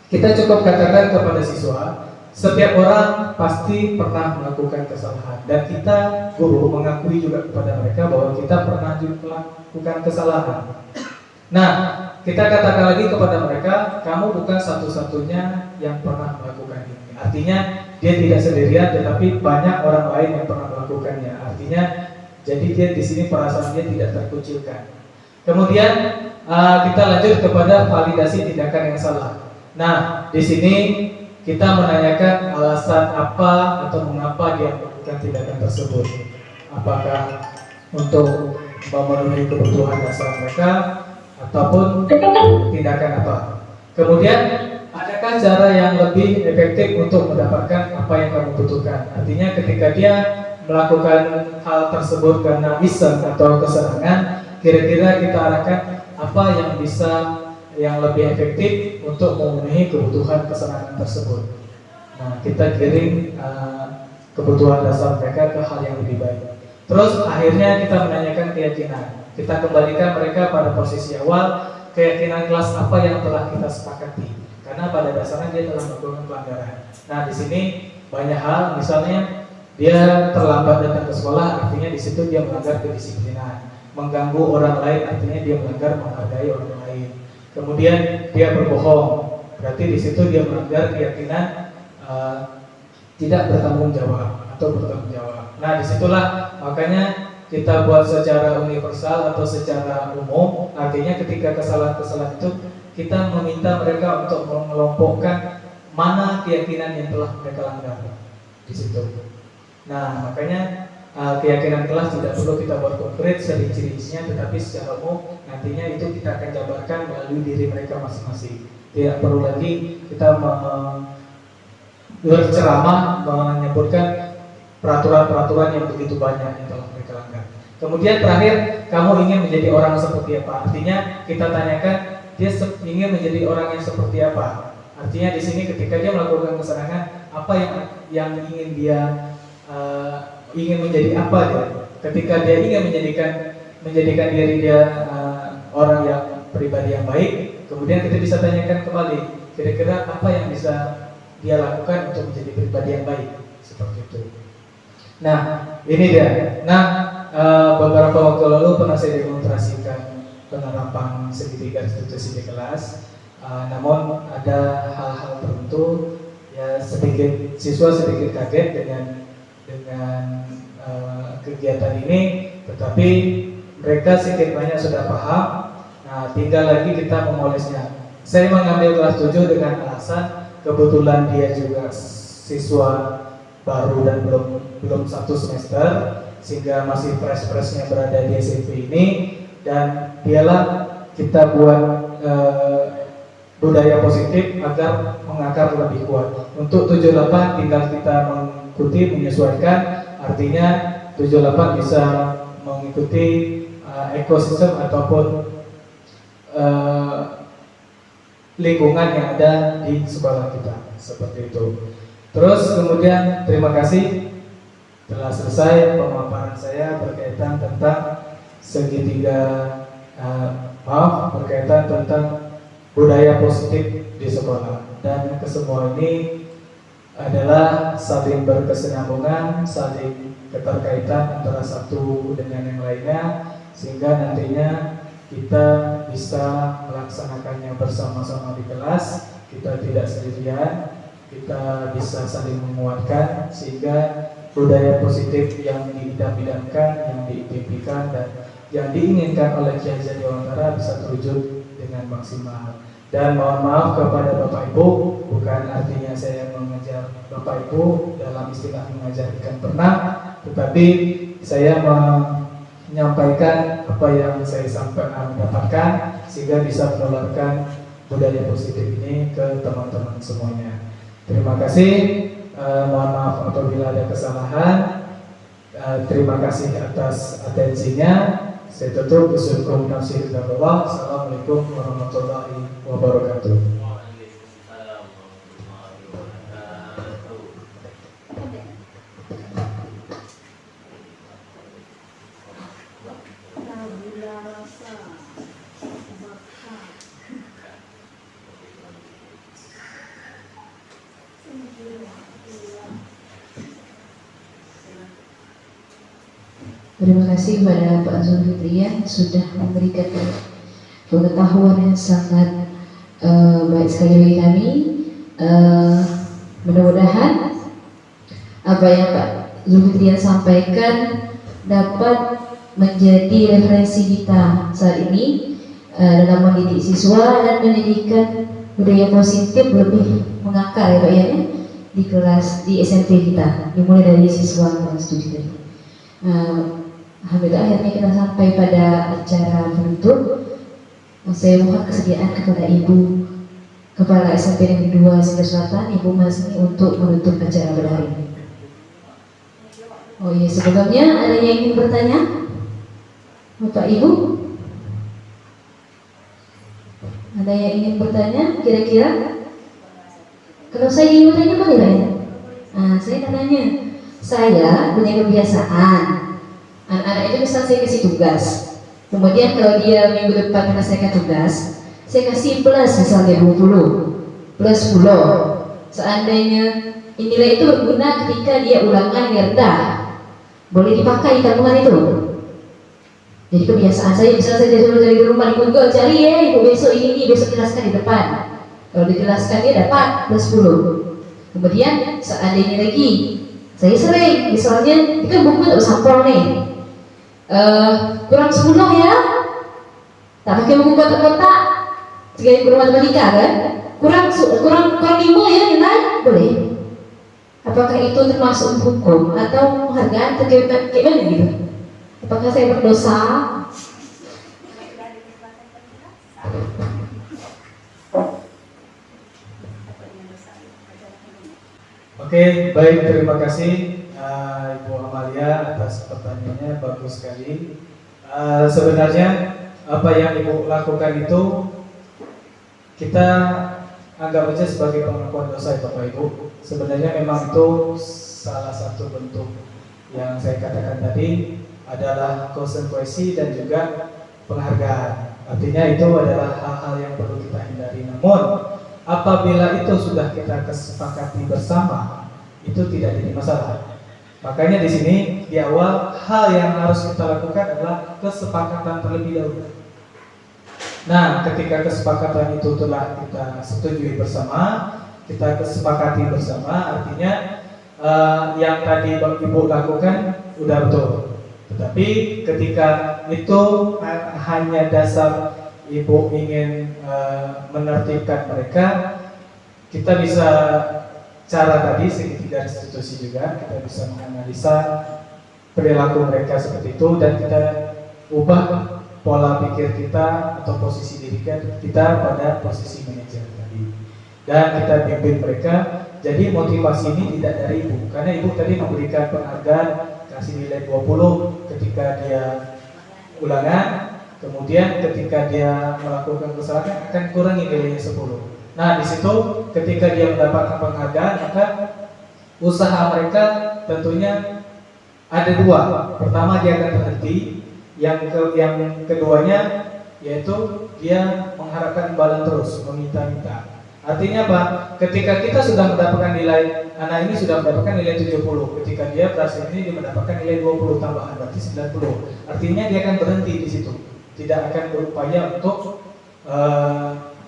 kita cukup katakan kepada siswa, setiap orang pasti pernah melakukan kesalahan, dan kita guru mengakui juga kepada mereka bahwa kita pernah juga melakukan kesalahan. Nah, kita katakan lagi kepada mereka, kamu bukan satu-satunya yang pernah melakukan ini. Artinya dia tidak sendirian, tetapi banyak orang lain yang pernah melakukannya. Artinya jadi dia di sini perasaan dia tidak terkucilkan. Kemudian kita lanjut kepada validasi tindakan yang salah. Nah, di sini kita menanyakan alasan apa atau mengapa dia melakukan tindakan tersebut. Apakah untuk memenuhi kebutuhan dasar mereka ataupun tindakan apa. Kemudian adakah cara yang lebih efektif untuk mendapatkan apa yang kamu butuhkan? Artinya ketika dia melakukan hal tersebut karena iseng atau kesenangan, kira-kira kita arahkan apa yang bisa yang lebih efektif untuk memenuhi kebutuhan kesenangan tersebut. Nah, kita kirim kebutuhan dasar mereka ke hal yang lebih baik. Terus akhirnya kita menanyakan keyakinan. Kita kembalikan mereka pada posisi awal, keyakinan kelas apa yang telah kita sepakati. Karena pada dasarnya dia telah melakukan pelanggaran. Nah, di sini banyak hal, misalnya Dia terlambat datang ke sekolah, artinya di situ dia melanggar kedisiplinan. Mengganggu orang lain, artinya dia melanggar menghargai orang lain. Kemudian dia berbohong, berarti di situ dia melanggar keyakinan tidak bertanggung jawab atau bertanggung jawab. Nah, disitulah makanya kita buat secara universal atau secara umum, artinya ketika kesalahan-kesalahan itu kita meminta mereka untuk mengelompokkan mana keyakinan yang telah mereka langgar di situ. Nah, makanya keyakinan kelas tidak perlu kita buat konkret ciri-cirinya, tetapi secara umum nantinya itu kita akan jabarkan melalui diri mereka masing-masing. Tidak perlu lagi kita berceramah menyebutkan peraturan-peraturan yang begitu banyak yang telah mereka langgar. Kemudian terakhir, kamu ingin menjadi orang seperti apa? Artinya kita tanyakan dia ingin menjadi orang yang seperti apa. Artinya di sini ketika dia melakukan kesenangan, apa yang ingin dia ingin menjadi apa dia? Ketika dia ingin menjadikan diri dia orang yang pribadi yang baik, kemudian kita bisa tanyakan kembali, kira-kira apa yang bisa dia lakukan untuk menjadi pribadi yang baik, seperti itu. Nah, ini dia. Nah, beberapa waktu lalu pernah saya demonstrasikan penerapan segitiga restitusi di kelas. Namun ada hal-hal tertentu ya siswa sedikit kaget dengan kegiatan ini, tetapi mereka sedikit banyak sudah paham. Nah, tinggal lagi kita memolesnya. Saya mengambil kelas 7 dengan alasan kebetulan dia juga siswa baru dan belum 1 semester, sehingga masih fresh-freshnya berada di SMP ini, dan dialah kita buat budaya positif agar mengakar lebih kuat. Untuk 78 tinggal kita mengikuti, menyesuaikan, artinya 78 bisa mengikuti ekosistem ataupun lingkungan yang ada di sekolah kita, seperti itu. Terus kemudian terima kasih telah selesai pemaparan saya berkaitan tentang segitiga berkaitan tentang budaya positif di sekolah, dan kesemua ini adalah saling berkesinambungan, saling keterkaitan antara satu dengan yang lainnya, sehingga nantinya kita bisa melaksanakannya bersama-sama di kelas. Kita tidak sendirian, kita bisa saling menguatkan, sehingga budaya positif yang diidam-idamkan, yang diimpikan, dan yang diinginkan oleh Kiai Dewantara bisa terwujud dengan maksimal. Dan mohon maaf kepada Bapak Ibu, bukan artinya saya mengajar Bapak Ibu dalam istilah mengajar ikan pernah, tetapi saya menyampaikan apa yang saya sampaikan dapatkan, sehingga bisa menularkan budaya positif ini ke teman-teman semuanya. Terima kasih. Mohon maaf apabila ada kesalahan. Terima kasih atas atensinya. Saya tutup. Assalamualaikum warahmatullahi wabarakatuh. Terima kasih kepada Pak Zulfitrian sudah memberikan pengetahuan yang sangat baik sekali bagi kami. Mudah-mudahan apa yang Pak Zulfitrian sampaikan dapat menjadi referensi kita saat ini dalam mendidik siswa dan menjadikan budaya positif lebih mengakar ya Pak ya, di kelas di SMP kita, dimulai dari siswa kelas 7 tadi. Alhamdulillah akhirnya kita sampai pada acara penutup. Saya mohon kesediaan kepada Ibu Kepala SMP Negeri 2 Singgah Selatan, Ibu Masni, untuk menutup acara pada hari ini. Oh iya, sebelumnya ada yang ingin bertanya? Bapak Ibu? Ada yang ingin bertanya kira-kira? Kalau saya ingin bertanya boleh ya? Saya katanya, saya punya kebiasaan anak-anak itu misal saya kasih tugas, kemudian kalau dia minggu depan menyelesaikan tugas, saya kasih plus misalnya 20 plus 10. Seandainya nilai itu berguna ketika dia ulangan yang rendah. Boleh dipakai kandungan itu. Jadi kebiasaan saya, misalnya saya disuruh cari di rumah di Google, cari ya ibu besok ini, besok jelaskan di depan. Kalau dijelaskan dia dapat plus 10. Kemudian seandainya lagi, saya sering, misalnya ini kan buku untuk sampel nih, kurang 10 ya, tak pakai buku kotak-kotak, sebagai guru matematika kan, kurang 5 ya nilai, boleh. Apakah itu termasuk hukum atau penghargaan atau kayak mana gitu? Apakah saya berdosa? Oke, baik, terima kasih Ibu Amalia atas pertanyaannya, bagus sekali. Sebenarnya apa yang Ibu lakukan itu kita anggap saja sebagai pengakuan dosa, Bapak Ibu. Sebenarnya memang itu salah satu bentuk yang saya katakan tadi adalah konsekuensi dan juga penghargaan. Artinya itu adalah hal-hal yang perlu kita hindari. Namun apabila itu sudah kita kesepakati bersama, itu tidak jadi masalah. Makanya di sini di awal hal yang harus kita lakukan adalah kesepakatan terlebih dahulu. Nah, ketika kesepakatan itu telah kita setujui bersama, kita kesepakati bersama, artinya yang tadi Ibu lakukan udah betul. Tetapi ketika itu hanya dasar Ibu ingin menertibkan mereka, kita bisa cara tadi segitiga restitusi juga, kita bisa menganalisa perilaku mereka seperti itu dan kita ubah pola pikir kita atau posisi diri kita pada posisi manajer tadi, dan kita pimpin mereka. Jadi motivasi ini tidak dari Ibu, karena Ibu tadi memberikan penghargaan, kasih nilai 20 ketika dia ulangan, kemudian ketika dia melakukan kesalahan akan kurangi nilainya 10. Nah, di situ ketika dia mendapatkan penghargaan, maka usaha mereka tentunya ada dua. Pertama, dia akan berhenti. Yang keduanya yaitu dia mengharapkan imbalan terus, meminta-minta. Artinya apa? Ketika kita sudah mendapatkan nilai, anak ini sudah mendapatkan nilai 70, ketika dia berhasil ini dia mendapatkan nilai 20 tambahan, berarti 90. Artinya dia akan berhenti di situ, tidak akan berupaya untuk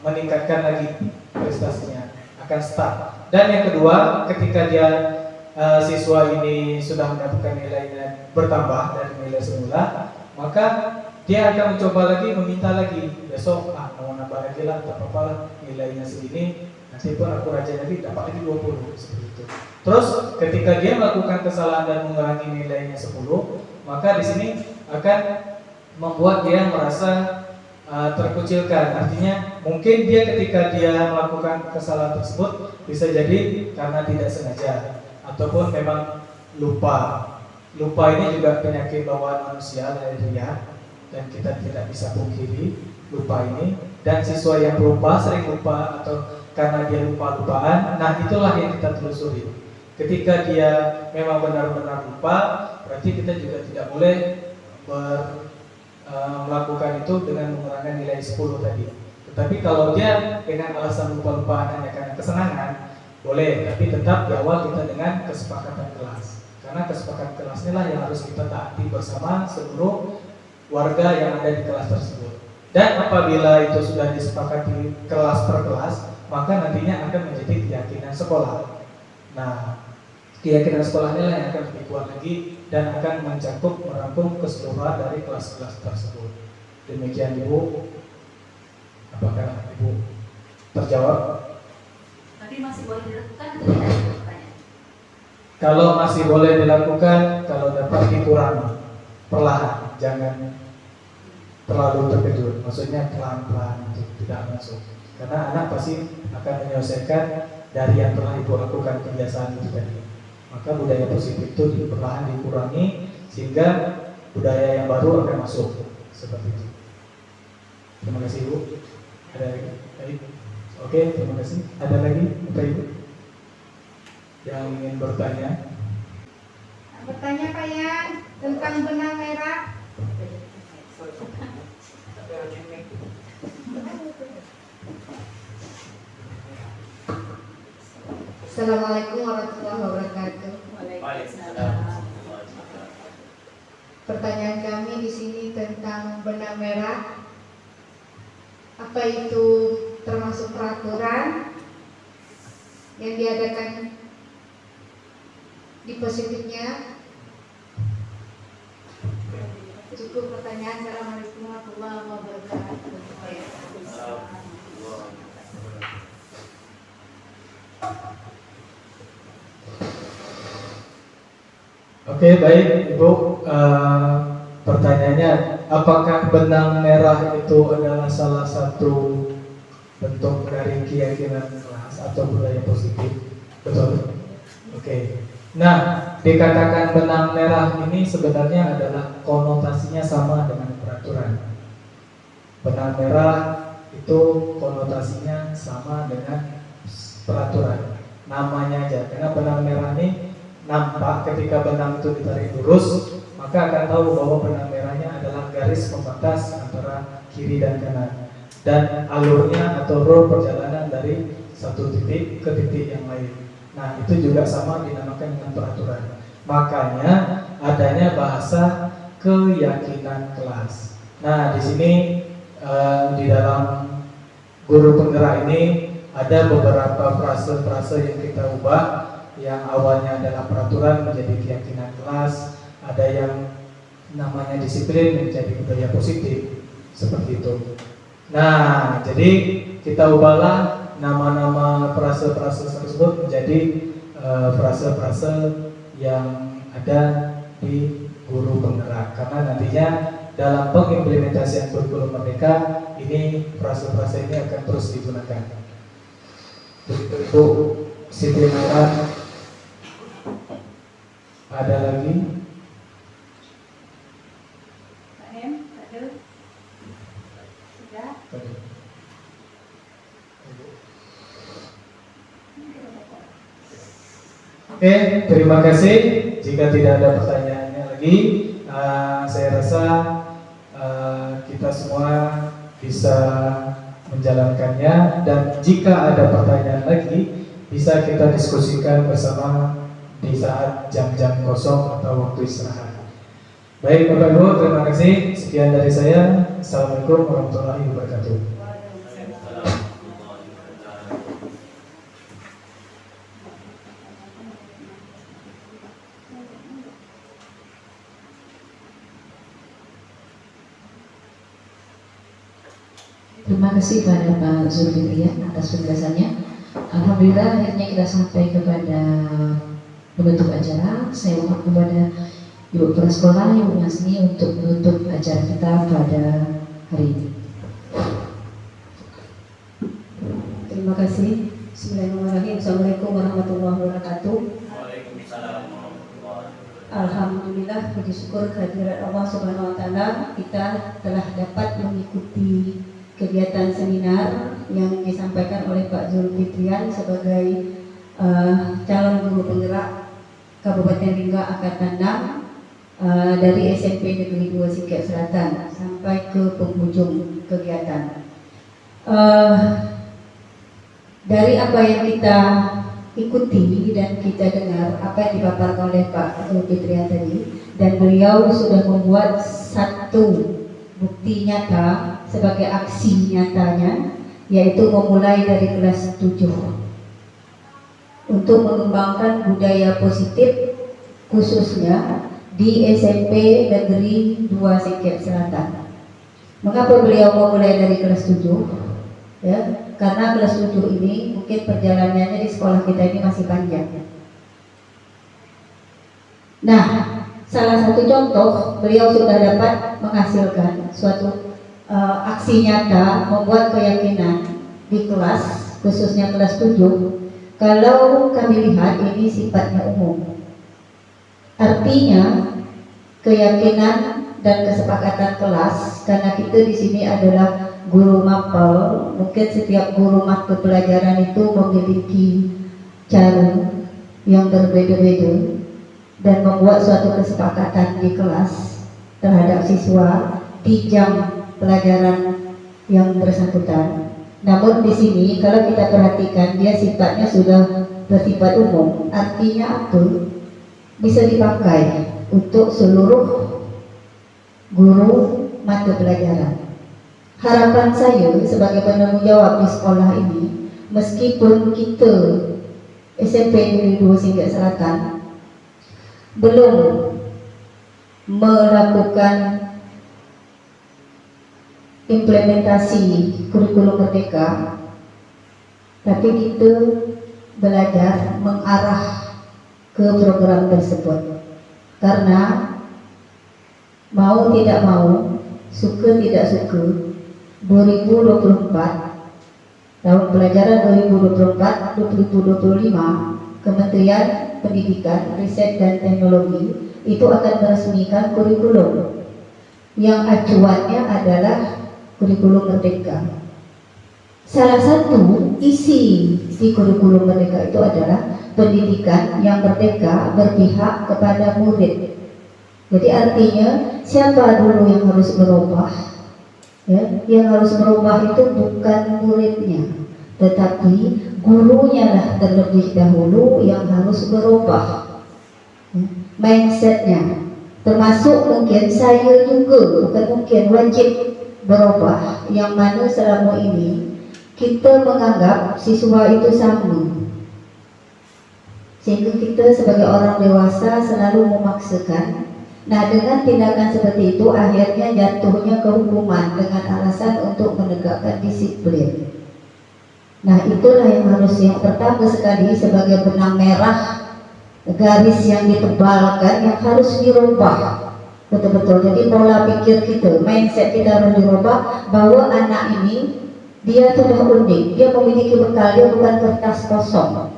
meningkatkan lagi prestasinya, akan start. Dan yang kedua, ketika dia siswa ini sudah mendapatkan nilainya bertambah dari nilai semula, maka dia akan mencoba lagi, meminta lagi, besok mau nambah lagi lah, tak apa-apa lah, nilainya segini, nanti pun aku rajin lagi dapat lagi 20, seperti itu. Terus ketika dia melakukan kesalahan dan mengurangi nilainya 10, maka di sini akan membuat dia merasa terkucilkan. Artinya mungkin dia ketika dia melakukan kesalahan tersebut bisa jadi karena tidak sengaja ataupun memang lupa. Lupa ini juga penyakit bawaan manusia dari riya, dan kita tidak bisa pungkiri lupa ini. Dan siswa yang lupa, sering lupa atau karena dia lupa-lupaan, nah itulah yang kita telusuri. Ketika dia memang benar-benar lupa, berarti kita juga tidak boleh melakukan itu dengan mengurangi nilai 10 tadi. Tetapi kalau dia dengan alasan lupa-lupaan hanya karena kesenangan, boleh, tapi tetap di awal kita dengan kesepakatan kelas. Karena kesepakatan kelas inilah yang harus kita taati bersama seluruh warga yang ada di kelas tersebut. Dan apabila itu sudah disepakati kelas per kelas, maka nantinya akan menjadi keyakinan sekolah. Nah, keyakinan sekolah inilah yang akan lebih kuat lagi dan akan mencakup merangkum keseluruhan dari kelas-kelas tersebut. Demikian Ibu. Apakah Ibu terjawab? Tapi masih boleh dilakukan atau tidak? Kalau masih boleh dilakukan, kalau dapat dikurangi perlahan, jangan terlalu terkejut. Maksudnya pelan-pelan, tidak masuk. Karena anak pasti akan menyelesaikan dari yang telah Ibu lakukan kebiasaan itu tadi. Maka budaya positif itu perlahan dikurangi sehingga budaya yang baru akan masuk seperti itu. Terima kasih Ibu. Ada lagi? Baik. Oke, terima kasih. Ada lagi, Bapak Ibu yang ingin bertanya? Bertanya Pak Yan tentang benang merah. Assalamualaikum warahmatullahi wabarakatuh. Pertanyaan kami di sini tentang benang merah. Apa itu termasuk peraturan yang diadakan di positifnya? Cukup pertanyaan. Assalamualaikum warahmatullahi wabarakatuh. Oke, baik Ibu. Pertanyaannya, apakah benang merah itu adalah salah satu bentuk dari keyakinan kelas atau budaya positif? Betul? Oke. Nah, dikatakan benang merah ini sebenarnya adalah konotasinya sama dengan peraturan. Benang merah itu konotasinya sama dengan peraturan. Namanya aja, karena benang merah ini nampak ketika benang itu ditarik lurus, maka akan tahu bahwa benang merahnya adalah garis pembatas antara kiri dan kanan, dan alurnya atau rule perjalanan dari satu titik ke titik yang lain. Nah, itu juga sama dinamakan dengan peraturan. Makanya adanya bahasa keyakinan kelas. Nah, di sini di dalam guru penggerak ini ada beberapa frase-frase yang kita ubah, yang awalnya adalah peraturan menjadi keyakinan kelas, ada yang namanya disiplin menjadi budaya positif, seperti itu. Nah, jadi kita ubahlah nama-nama frase-frase tersebut menjadi frase-frase yang ada di guru penggerak, karena nantinya dalam pengimplementasian kurikulum Merdeka ini frase-frase ini akan terus digunakan. Untuk Siti Nurah, ada lagi? Pak M, ada? Sudah? Oke, terima kasih. Jika tidak ada pertanyaannya lagi, saya rasa kita semua bisa menjalankannya, dan jika ada pertanyaan lagi bisa kita diskusikan bersama di saat jam-jam kosong atau waktu istirahat. Baik Bapak Ibu, terima kasih. Sekian dari saya. Assalamualaikum warahmatullahi wabarakatuh. Terima kasih pada Pak Zulfitrian atas penjelasannya. Alhamdulillah akhirnya kita sampai kepada penutup acara. Saya mohon kepada Ibu Kepala Sekolah, Ibu Masni untuk menutup acara kita pada hari ini. Terima kasih. Bismillahirrahmanirrahim. Assalamualaikum warahmatullahi wabarakatuh. Alhamdulillah, puji syukur kehadirat Allah Subhanahu wa taala, kita telah dapat mengikuti kegiatan seminar yang disampaikan oleh Pak Zulfitrian sebagai calon guru penggerak Kabupaten Lingga Angkatan 6 dari SMP Negeri 2 Sikep Selatan sampai ke penghujung kegiatan. Dari apa yang kita ikuti dan kita dengar, apa yang dipaparkan oleh Pak Zulfitrian tadi, dan beliau sudah membuat satu bukti nyata sebagai aksi nyatanya, yaitu memulai dari kelas 7 untuk mengembangkan budaya positif khususnya di SMP Negeri 2 Sikep Selatan. Mengapa beliau memulai dari kelas 7? Ya, karena kelas 7 ini mungkin perjalanannya di sekolah kita ini masih panjang. Nah, salah satu contoh, beliau sudah dapat menghasilkan suatu aksi nyata, membuat keyakinan di kelas, khususnya kelas 7. Kalau kami lihat ini sifatnya umum, artinya keyakinan dan kesepakatan kelas, karena kita di sini adalah guru mapel, mungkin setiap guru mata pelajaran itu memiliki cara yang berbeda-beda dan membuat suatu kesepakatan di kelas terhadap siswa di jam pelajaran yang bersangkutan. Namun di sini kalau kita perhatikan, dia sifatnya sudah bersifat umum. Artinya apa? Bisa dipakai untuk seluruh guru mata pelajaran. Harapan saya sebagai penanggung jawab di sekolah ini, meskipun kita SMP Negeri 2 Singgah Selatan belum melakukan implementasi kurikulum merdeka, tapi kita belajar mengarah ke program tersebut. Karena mau tidak mau, suka tidak suka, 2024 tahun pelajaran 2024-2025 Kementerian Pendidikan, Riset dan Teknologi itu akan meresmikan kurikulum yang acuannya adalah kurikulum merdeka. Salah satu isi di kurikulum merdeka itu adalah pendidikan yang merdeka berpihak kepada murid. Jadi artinya siapa dulu yang harus berubah? Ya, yang harus berubah itu bukan muridnya, tetapi gurunya lah terlebih dahulu yang harus berubah. Mindsetnya, termasuk mungkin saya juga, bukan mungkin, wajib berubah. Yang mana selama ini kita menganggap siswa itu sama, sehingga kita sebagai orang dewasa selalu memaksakan. Nah, dengan tindakan seperti itu akhirnya jatuhnya ke hukuman dengan alasan untuk menegakkan disiplin. Nah, itulah yang harus yang pertama sekali sebagai benang merah, garis yang ditebalkan yang harus dirubah betul-betul. Jadi pola pikir kita, mindset kita harus dirubah bahwa anak ini dia sudah unik, dia memiliki bekal, dia bukan kertas kosong.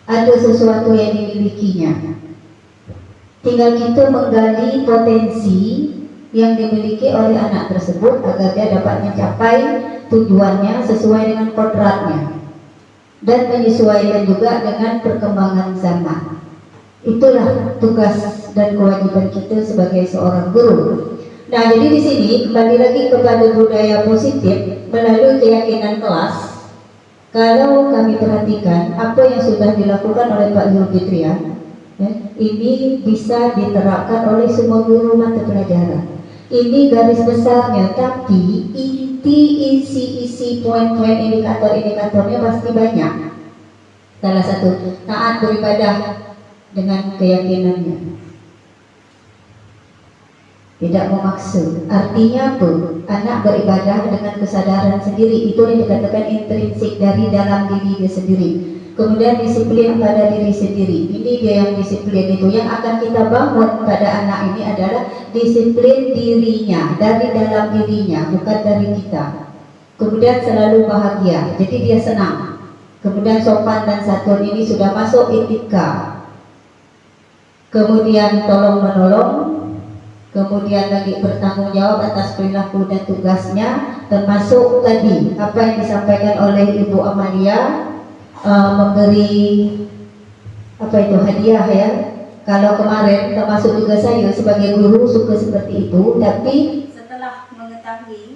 Ada sesuatu yang dimilikinya. Tinggal kita menggali potensi yang dimiliki oleh anak tersebut agar dia dapat mencapai tujuannya sesuai dengan kodratnya dan menyesuaikan juga dengan perkembangan zaman. Itulah tugas dan kewajiban kita sebagai seorang guru. Nah, jadi di sini kembali lagi kepada budaya positif melalui keyakinan kelas. Kalau kami perhatikan apa yang sudah dilakukan oleh Pak Zulfitrian, ini bisa diterapkan oleh semua guru mata pelajaran. Ini garis besarnya, tapi isi poin-poin indikator-indikatornya pasti banyak. Salah satu, taat beribadah dengan keyakinannya, tidak memaksa. Artinya apa? Anak beribadah dengan kesadaran sendiri. Itu yang dikatakan intrinsik dari dalam diri dia sendiri. Kemudian disiplin pada diri sendiri. Ini dia yang disiplin itu. Yang akan kita bangun pada anak ini adalah disiplin dirinya, dari dalam dirinya, bukan dari kita. Kemudian selalu bahagia, jadi dia senang. Kemudian sopan dan santun, ini sudah masuk etika. Kemudian tolong menolong. Kemudian lagi bertanggung jawab atas perilaku dan tugasnya, termasuk tadi apa yang disampaikan oleh Ibu Amalia, memberi apa itu hadiah ya. Kalau kemarin termasuk juga saya sebagai guru suka seperti itu, tapi setelah mengetahui